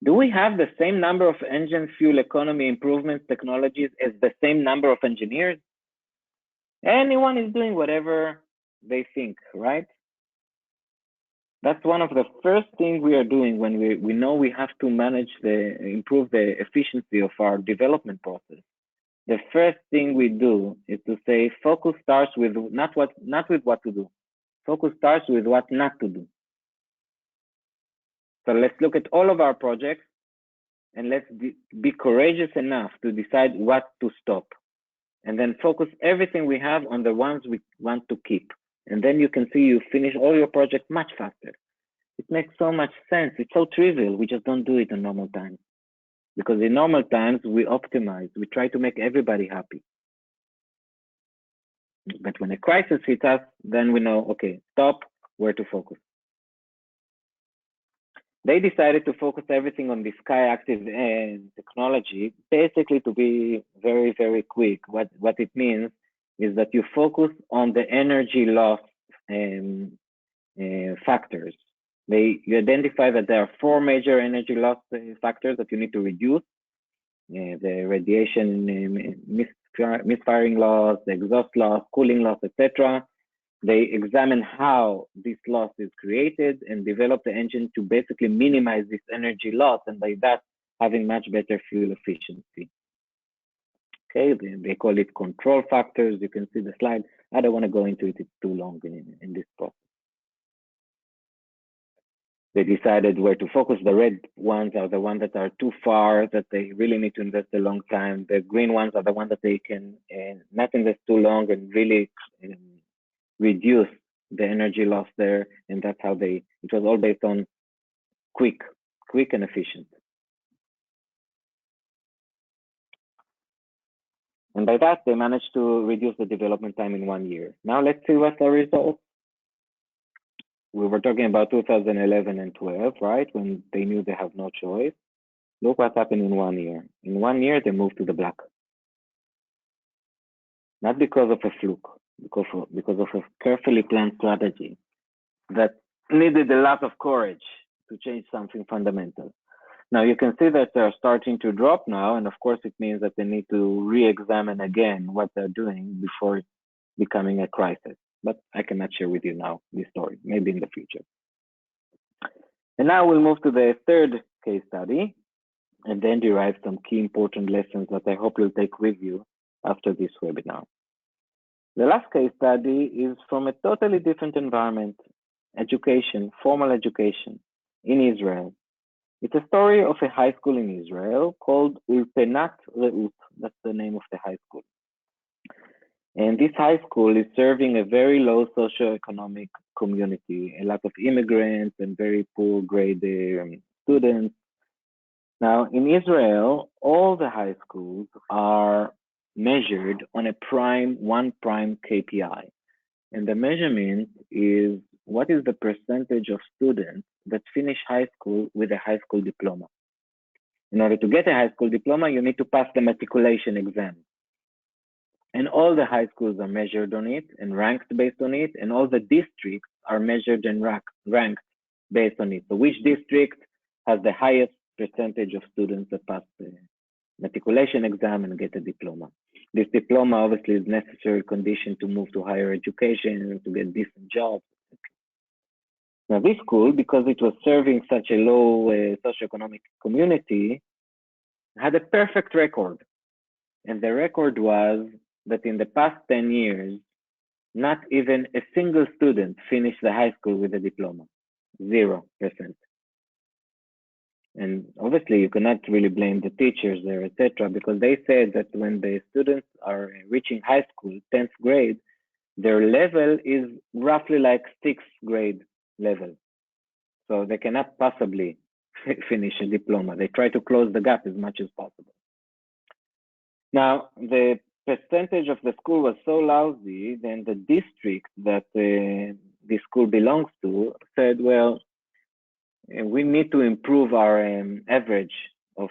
Do we have the same number of engine fuel economy improvements technologies as the same number of engineers? Anyone is doing whatever they think, right? That's one of the first things we are doing when we know we have to improve the efficiency of our development process. The first thing we do is to say, focus starts with not with what to do. Focus starts with what not to do. So let's look at all of our projects and let's be courageous enough to decide what to stop. And then focus everything we have on the ones we want to keep. And then you can see you finish all your projects much faster. It makes so much sense. It's so trivial. We just don't do it in normal times. Because in normal times, we optimize. We try to make everybody happy. But when a crisis hits us, then we know, okay, stop, where to focus. They decided to focus everything on the Sky Active technology, basically to be very, very quick. What it means is that you focus on the energy loss factors. You identify that there are 4 major energy loss factors that you need to reduce. The radiation misfiring loss, the exhaust loss, cooling loss, etc. They examine how this loss is created and develop the engine to basically minimize this energy loss, and by that having much better fuel efficiency. Okay, they call it control factors. You can see the slide. I don't want to go into it, it's too long in this process. They decided where to focus. The red ones are the ones that are too far, that they really need to invest a long time. The green ones are the ones that they can not invest too long and really reduce the energy loss there. And that's how it was all based on quick and efficient. And by that, they managed to reduce the development time in 1 year. Now let's see what the results. We were talking about 2011 and 12, right? When they knew they have no choice. Look what happened in 1 year. In 1 year, they moved to the black. Not because of a fluke, because of a carefully planned strategy that needed a lot of courage to change something fundamental. Now you can see that they're starting to drop now, and of course it means that they need to re-examine again what they're doing before becoming a crisis. but I cannot share with you now this story, maybe in the future. And now we'll move to the third case study and then derive some key important lessons that I hope you'll take with you after this webinar. The last case study is from a totally different environment, education, formal education in Israel. It's a story of a high school in Israel called Ulpenat Reut. That's the name of the high school. And this high school is serving a very low socioeconomic community, a lot of immigrants and very poor grade students. Now, in Israel, all the high schools are measured on one prime KPI. And the measurement is what is the percentage of students that finish high school with a high school diploma. In order to get a high school diploma, you need to pass the matriculation exam. And all the high schools are measured on it and ranked based on it, and all the districts are measured and ranked based on it. So which district has the highest percentage of students that pass the matriculation exam and get a diploma? This diploma obviously is necessary condition to move to higher education, to get decent jobs. Now this school, because it was serving such a low socioeconomic community, had a perfect record. And the record was that in the past 10 years, not even a single student finished the high school with a diploma, 0%. And obviously you cannot really blame the teachers there, etc., because they said that when the students are reaching high school, 10th grade, their level is roughly like 6th grade level. So they cannot possibly finish a diploma. They try to close the gap as much as possible. Now, the percentage of the school was so lousy, then the district that the school belongs to said, well, we need to improve our average of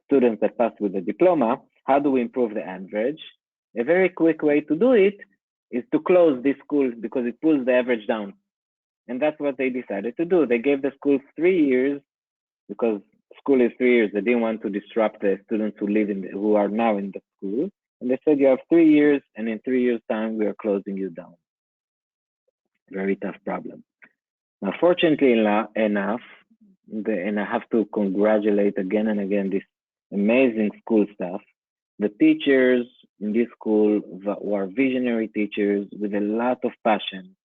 students that pass with a diploma. How do we improve the average? A very quick way to do it is to close this school because it pulls the average down. And that's what they decided to do. They gave the school 3 years because school is 3 years. They didn't want to disrupt the students who are now in the school. And they said, you have 3 years, and in 3 years' time, we are closing you down. Very tough problem. Now, fortunately enough, and I have to congratulate again and again this amazing school staff. The teachers in this school were visionary teachers with a lot of passion.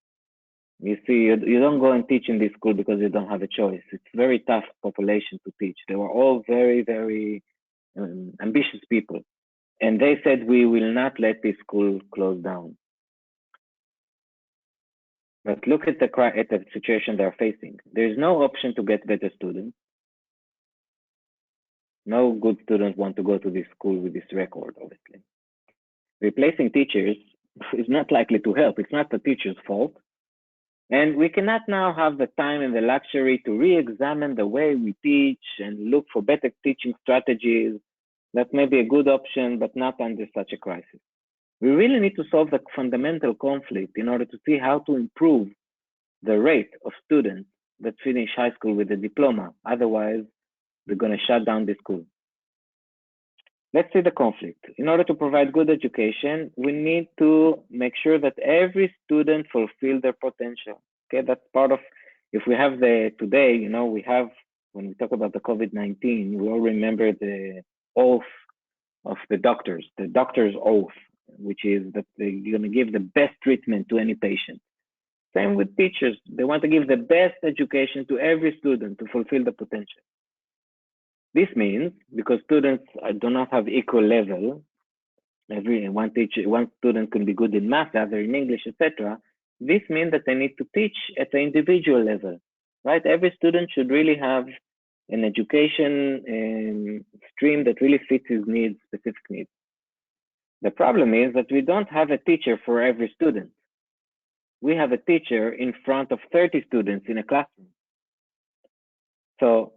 You see, you don't go and teach in this school because you don't have a choice. It's a very tough population to teach. They were all very, very ambitious people. And they said, we will not let this school close down. But look at the situation they're facing. There's no option to get better students. No good students want to go to this school with this record, obviously. Replacing teachers is not likely to help. It's not the teacher's fault. And we cannot now have the time and the luxury to re-examine the way we teach and look for better teaching strategies. That may be a good option, but not under such a crisis. We really need to solve the fundamental conflict in order to see how to improve the rate of students that finish high school with a diploma. Otherwise, we're going to shut down the school. Let's see the conflict. In order to provide good education, we need to make sure that every student fulfill their potential. Okay, that's part of, if we have today, you know, we have, when we talk about the COVID-19, we all remember the oath of the doctor's oath, which is that they're going to give the best treatment to any patient. Same with teachers. They want to give the best education to every student to fulfill the potential. This means, because students do not have equal level, one student can be good in math, other in English, etc. This means that they need to teach at the individual level, right? Every student should really have an education stream that really fits his needs, specific needs. The problem is that we don't have a teacher for every student. We have a teacher in front of 30 students in a classroom. So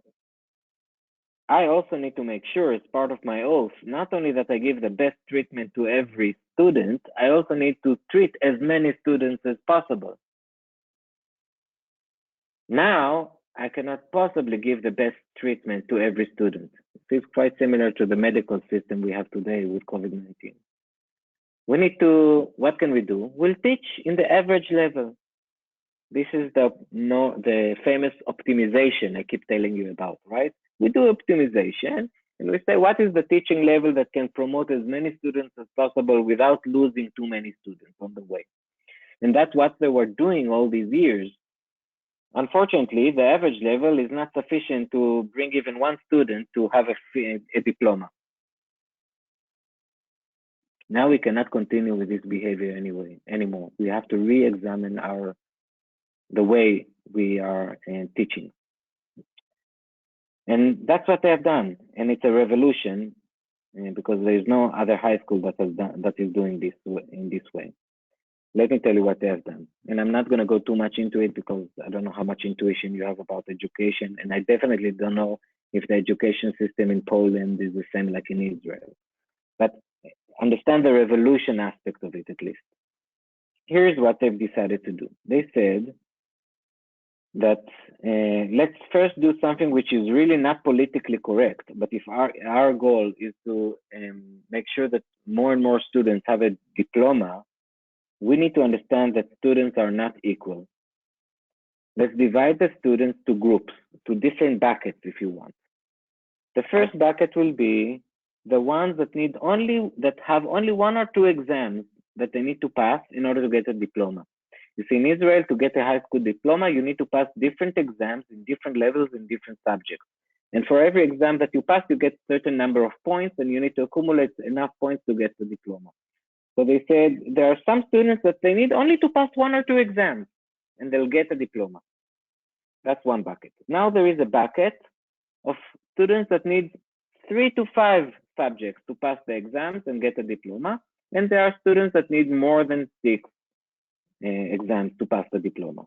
I also need to make sure, as part of my oath, not only that I give the best treatment to every student, I also need to treat as many students as possible. Now, I cannot possibly give the best treatment to every student. It's quite similar to the medical system we have today with COVID-19. we need to, what can we do? We'll teach in the average level. This is the famous optimization I keep telling you about, right? We do optimization and we say, what is the teaching level that can promote as many students as possible without losing too many students on the way? And that's what they were doing all these years. Unfortunately, the average level is not sufficient to bring even one student to have a diploma. Now we cannot continue with this behavior anymore. We have to re-examine the way we are teaching. And that's what they have done. And it's a revolution because there's no other high school that is doing this in this way. Let me tell you what they have done. And I'm not going to go too much into it because I don't know how much intuition you have about education. And I definitely don't know if the education system in Poland is the same like in Israel. But understand the revolution aspect of it at least. Here's what they've decided to do. They said that let's first do something which is really not politically correct, but if our goal is to make sure that more and more students have a diploma, we need to understand that students are not equal. Let's divide the students to groups, to different buckets if you want. The first bucket will be the ones that have only one or two exams that they need to pass in order to get a diploma. You see, in Israel, to get a high school diploma, you need to pass different exams in different levels in different subjects. And for every exam that you pass, you get a certain number of points, and you need to accumulate enough points to get the diploma. So they said there are some students that they need only to pass one or two exams, and they'll get a diploma. That's one bucket. Now there is a bucket of students that need 3 to 5 subjects to pass the exams and get a diploma. And there are students that need more than 6 exams to pass the diploma.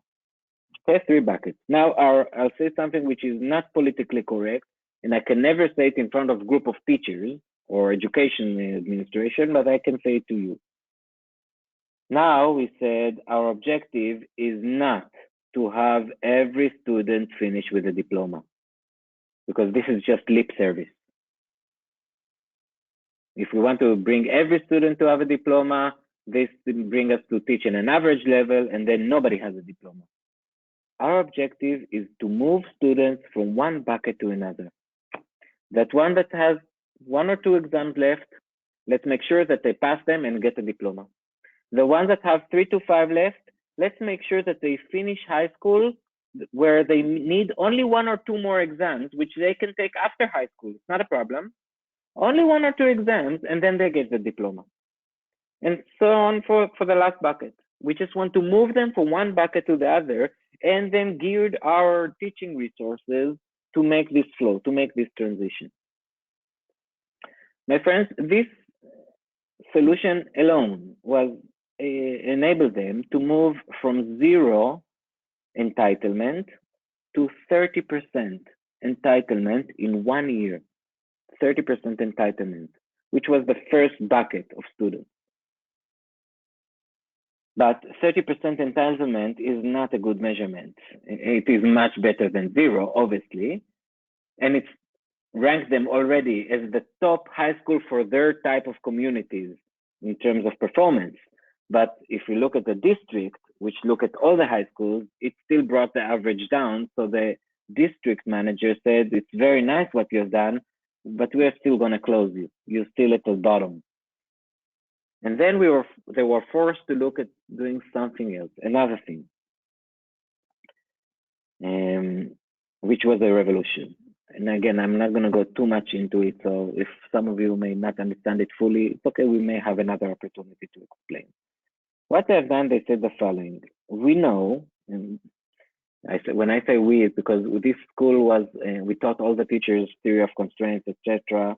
Okay, 3 buckets. Now I'll say something which is not politically correct, and I can never say it in front of a group of teachers or education administration, but I can say it to you. Now we said our objective is not to have every student finish with a diploma, because this is just lip service. If we want to bring every student to have a diploma, this will bring us to teach at an average level, and then nobody has a diploma. Our objective is to move students from one bucket to another. That one that has 1 or 2 exams left, let's make sure that they pass them and get a diploma. The ones that have 3 to 5 left, let's make sure that they finish high school where they need only 1 or 2 more exams, which they can take after high school. It's not a problem. Only 1 or 2 exams, and then they get the diploma. And so on for the last bucket. We just want to move them from one bucket to the other, and then geared our teaching resources to make this flow, to make this transition. My friends, this solution alone was enabled them to move from 0 entitlement to 30% entitlement in 1 year. 30% entitlement, which was the first bucket of students. But 30% entitlement is not a good measurement. It is much better than 0, obviously, and it's ranked them already as the top high school for their type of communities in terms of performance. But if we look at the district, which look at all the high schools, it still brought the average down. So the district manager said, it's very nice what you've done, but we're still going to close you. You're still at the bottom. And then they were forced to look at doing something else, another thing, which was a revolution. And again, I'm not going to go too much into it. So if some of you may not understand it fully, it's okay. We may have another opportunity to explain. What they've done, they said the following. We know, and when I say we, it's because this school was, we taught all the teachers theory of constraints, etc.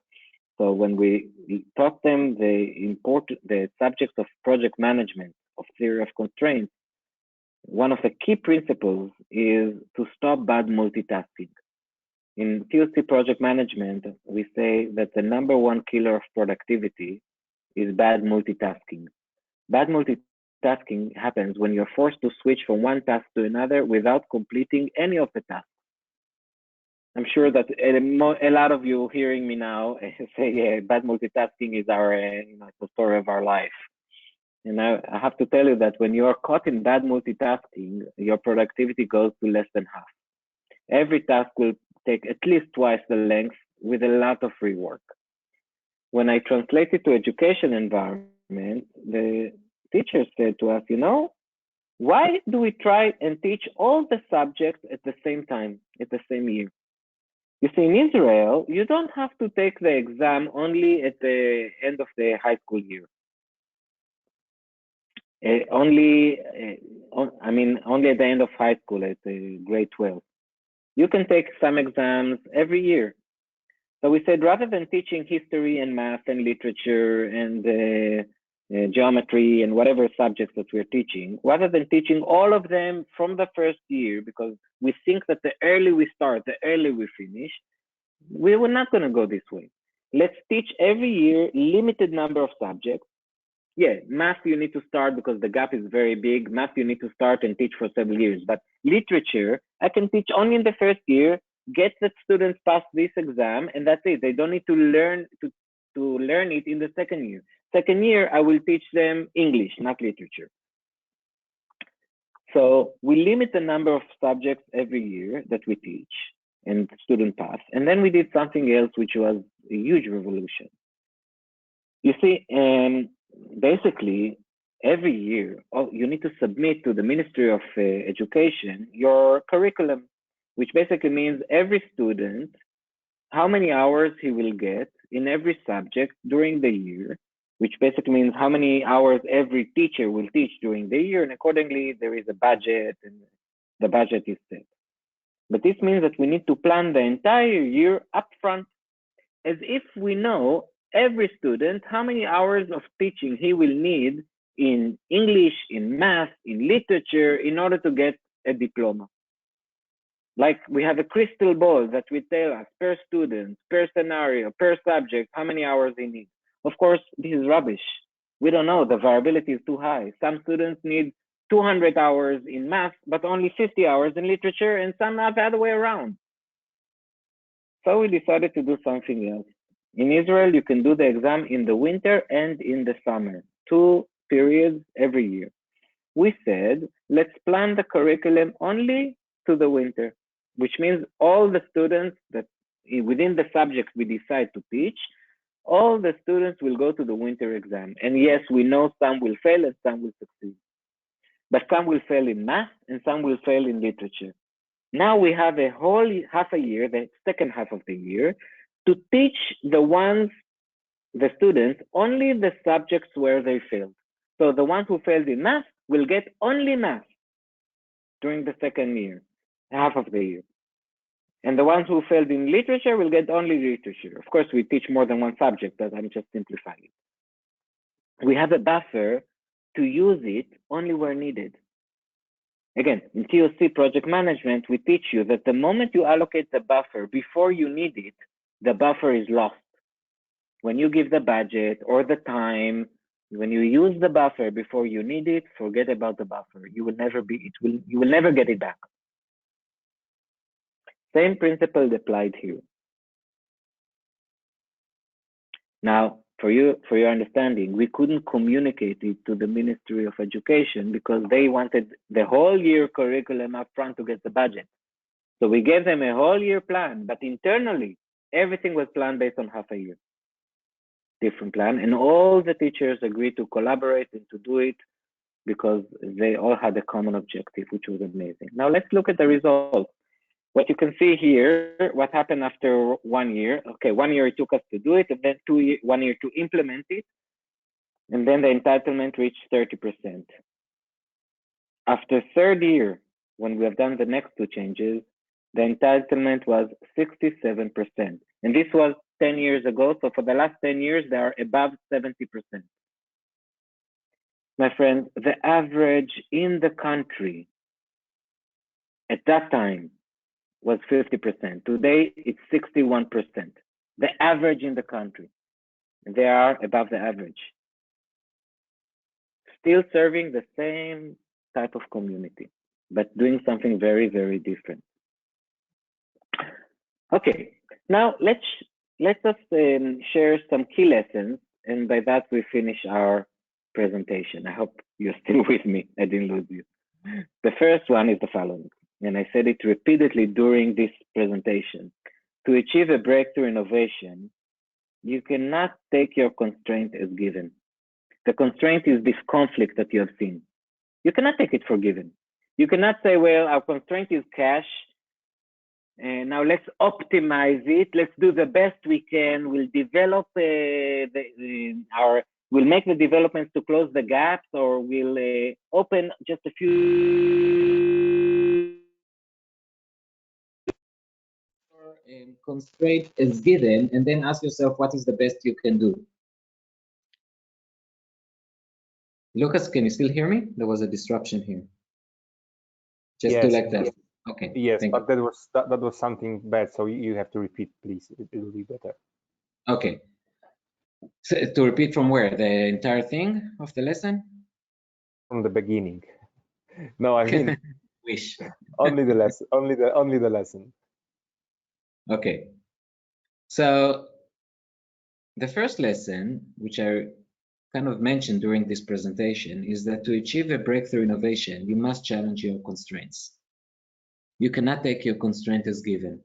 So when we taught them the subjects of project management, of theory of constraints, one of the key principles is to stop bad multitasking. In TLC project management, we say that the #1 killer of productivity is bad multitasking. Bad multitasking happens when you're forced to switch from one task to another without completing any of the tasks. I'm sure that a lot of you hearing me now say, yeah, bad multitasking is it's the story of our life. And I have to tell you that when you are caught in bad multitasking, your productivity goes to less than half. Every task will take at least twice the length with a lot of rework. When I translate it to education environment, the teacher said to us, why do we try and teach all the subjects at the same time, at the same year? You see, in Israel, you don't have to take the exam only at the end of the high school year. Only at the end of high school, at grade 12. You can take some exams every year. So we said, rather than teaching history and math and literature and geometry and whatever subjects that we're teaching, rather than teaching all of them from the first year, because we think that the earlier we start, the earlier we finish, we were not going to go this way. Let's teach every year limited number of subjects. Yeah, math you need to start because the gap is very big. Math you need to start and teach for several years. But literature, I can teach only in the first year, get the students past this exam, and that's it. They don't need to learn it in the second year. Second year, I will teach them English, not literature. So we limit the number of subjects every year that we teach and student pass. And then we did something else, which was a huge revolution. You see, basically, every year, you need to submit to the Ministry of Education your curriculum, which basically means every student, how many hours he will get in every subject during the year, which basically means how many hours every teacher will teach during the year. And accordingly, there is a budget and the budget is set. But this means that we need to plan the entire year upfront, as if we know every student how many hours of teaching he will need in English, in math, in literature, in order to get a diploma. Like we have a crystal ball that will tell us per student, per scenario, per subject, how many hours he needs. Of course, this is rubbish. We don't know, the variability is too high. Some students need 200 hours in math, but only 50 hours in literature, and some not the other way around. So we decided to do something else. In Israel, you can do the exam in the winter and in the summer, 2 periods every year. We said, let's plan the curriculum only to the winter, which means all the students that within the subject we decide to teach, all the students will go to the winter exam. And yes, we know some will fail and some will succeed. But some will fail in math and some will fail in literature. Now we have a whole half a year, the second half of the year, to teach the students, only the subjects where they failed. So the ones who failed in math will get only math during the second year, half of the year. And the ones who failed in literature will get only literature. Of course, we teach more than one subject, but I'm just simplifying it. We have a buffer to use it only where needed. Again, in TOC project management, we teach you that the moment you allocate the buffer before you need it, the buffer is lost. When you give the budget or the time, when you use the buffer before you need it, forget about the buffer. You will never get it back. Same principle applied here. Now, for your understanding, we couldn't communicate it to the Ministry of Education because they wanted the whole year curriculum up front to get the budget. So we gave them a whole year plan, but internally, everything was planned based on half a year. Different plan, and all the teachers agreed to collaborate and to do it because they all had a common objective, which was amazing. Now let's look at the results. What you can see here, what happened after 1 year. Okay, 1 year it took us to do it, and then 1 year to implement it, and then the entitlement reached 30%. After third year, when we have done the next 2 changes, the entitlement was 67%. And this was 10 years ago, so for the last 10 years, they are above 70%. My friend, the average in the country at that time was 50%. Today, it's 61%. The average in the country. They are above the average. Still serving the same type of community, but doing something very, very different. Okay, now let us share some key lessons, and by that we finish our presentation. I hope you're still with me. I didn't lose you. The first one is the following, and I said it repeatedly during this presentation. To achieve a breakthrough innovation, you cannot take your constraint as given. The constraint is this conflict that you have seen. You cannot take it for given. You cannot say, well, our constraint is cash, and now let's optimize it. Let's do the best we can. We'll develop we'll make the developments to close the gaps, or we'll open just a few constraint is given, and then ask yourself, what is the best you can do? Lucas, can you still hear me? There was a disruption here. Just do like that. Okay. Yes, but that was something bad, so you have to repeat, please. It will be better. Okay. So, to repeat from where? The entire thing of the lesson? From the beginning. No, I mean wish. only the lesson. Only the lesson. Okay. So the first lesson, which I kind of mentioned during this presentation, is that to achieve a breakthrough innovation, you must challenge your constraints. You cannot take your constraint as given.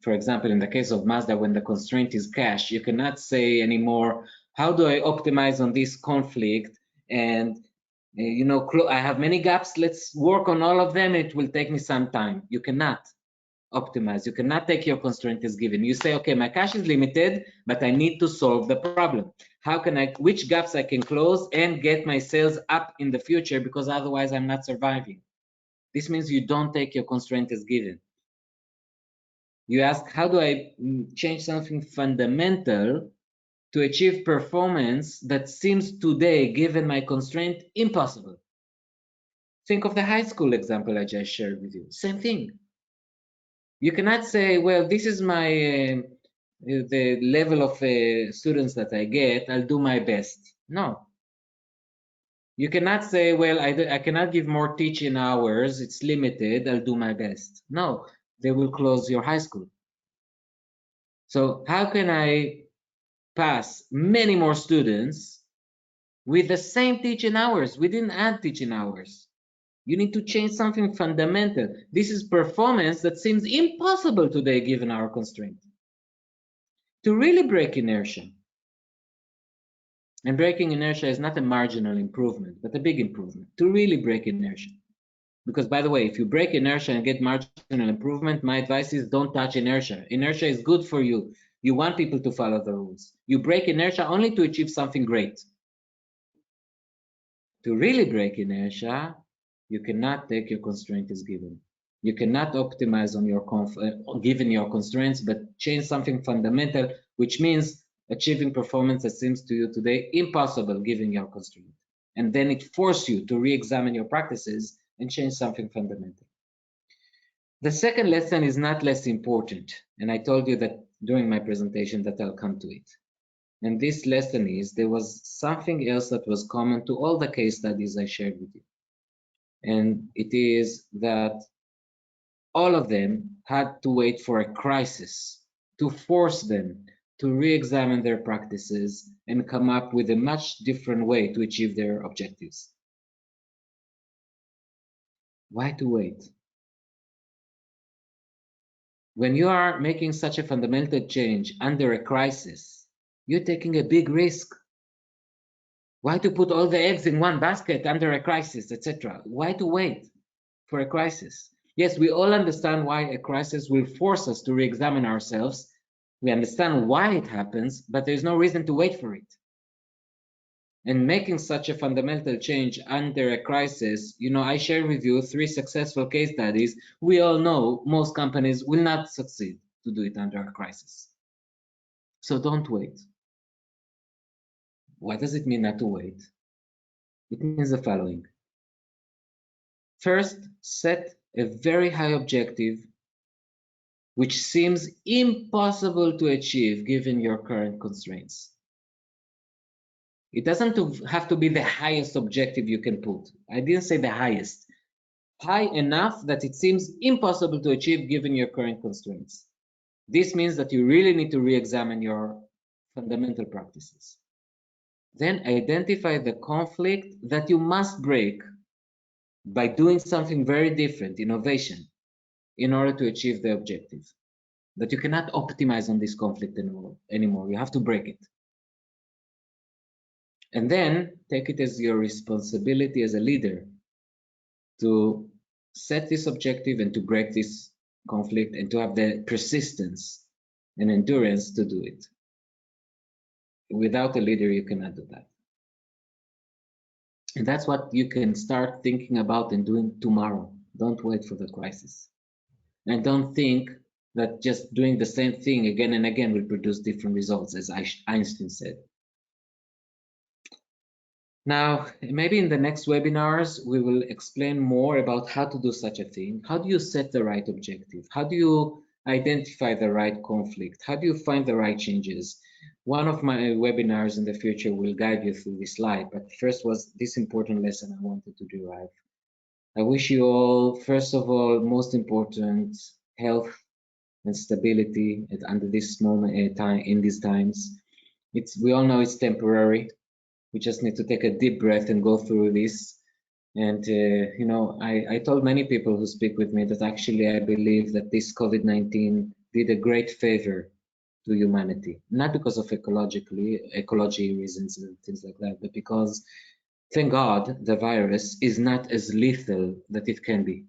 For example, in the case of Mazda, when the constraint is cash, you cannot say anymore, how do I optimize on this conflict? And you know, I have many gaps, let's work on all of them, it will take me some time. You cannot optimize. You cannot take your constraint as given. You say, okay, my cash is limited, but I need to solve the problem. How can I, which gaps I can close and get my sales up in the future, because otherwise I'm not surviving. This means you don't take your constraint as given. You ask, how do I change something fundamental to achieve performance that seems today, given my constraint, impossible? Think of the high school example I just shared with you. Same thing. You cannot say, well, this is my the level of students that I get, I'll do my best. No. You cannot say, well, I cannot give more teaching hours, it's limited, I'll do my best. No, they will close your high school. So how can I pass many more students with the same teaching hours? We didn't add teaching hours. You need to change something fundamental. This is performance that seems impossible today given our constraint. To really break inertia, and breaking inertia is not a marginal improvement, but a big improvement, to really break inertia. Because by the way, if you break inertia and get marginal improvement, my advice is don't touch inertia. Inertia is good for you. You want people to follow the rules. You break inertia only to achieve something great. To really break inertia, you cannot take your constraint as given. You cannot optimize on your given your constraints, but change something fundamental, which means achieving performance that seems to you today impossible given your constraint. And then it forces you to re-examine your practices and change something fundamental. The second lesson is not less important, and I told you that during my presentation that I'll come to it. And this lesson is, there was something else that was common to all the case studies I shared with you. And it is that all of them had to wait for a crisis to force them to re-examine their practices and come up with a much different way to achieve their objectives. Why to wait? When you are making such a fundamental change under a crisis, you're taking a big risk. Why to put all the eggs in one basket under a crisis, etc.? Why to wait for a crisis? Yes, we all understand why a crisis will force us to re-examine ourselves. We understand why it happens, but there's no reason to wait for it. And making such a fundamental change under a crisis, you know, I shared with you 3 successful case studies. We all know most companies will not succeed to do it under a crisis. So don't wait. What does it mean not to wait? It means the following. First, set a very high objective which seems impossible to achieve given your current constraints. It doesn't have to be the highest objective you can put. I didn't say the highest. High enough that it seems impossible to achieve given your current constraints. This means that you really need to re-examine your fundamental practices. Then identify the conflict that you must break by doing something very different, innovation, in order to achieve the objective. That you cannot optimize on this conflict anymore. You have to break it. And then take it as your responsibility as a leader to set this objective and to break this conflict and to have the persistence and endurance to do it. Without a leader, you cannot do that. And that's what you can start thinking about and doing tomorrow. Don't wait for the crisis. And don't think that just doing the same thing again and again will produce different results, as Einstein said. Now, maybe in the next webinars, we will explain more about how to do such a thing. How do you set the right objective? How do you identify the right conflict? How do you find the right changes? One of my webinars in the future will guide you through this slide, but first was this important lesson I wanted to derive. I wish you all, first of all, most important, health and stability under this moment in these times. We all know it's temporary. We just need to take a deep breath and go through this. And you know, I told many people who speak with me that actually I believe that this COVID-19 did a great favor to humanity, not because of ecology reasons and things like that, but because, thank God, the virus is not as lethal that it can be.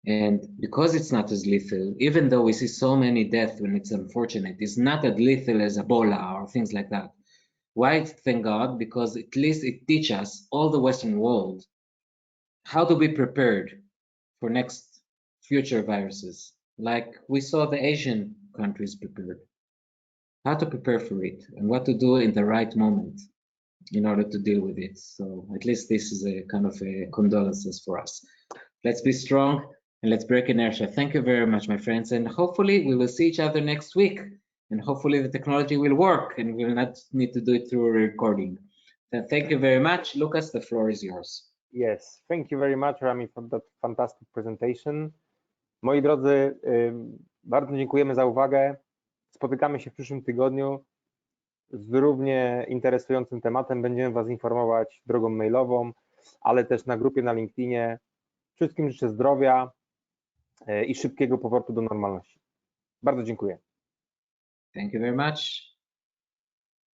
And because it's not as lethal, even though we see so many deaths when it's unfortunate, it's not as lethal as Ebola or things like that. Why, thank God? Because at least it teaches us, all the Western world, how to be prepared for future viruses. Like we saw the Asian countries prepared. How to prepare for it and what to do in the right moment in order to deal with it. So at least this is a kind of a condolences for us. Let's be strong. And let's break inertia. Thank you very much, my friends. And hopefully we will see each other next week. And hopefully the technology will work and we will not need to do it through a recording. Then thank you very much. Lucas, the floor is yours. Yes, thank you very much, Rami, for that fantastic presentation. Moi drodzy, bardzo dziękujemy za uwagę. Spotykamy się w przyszłym tygodniu z równie interesującym tematem. Będziemy Was informować drogą mailową, ale też na grupie na LinkedInie. Wszystkim życzę zdrowia i szybkiego powrotu do normalności. Bardzo dziękuję. Thank you very much.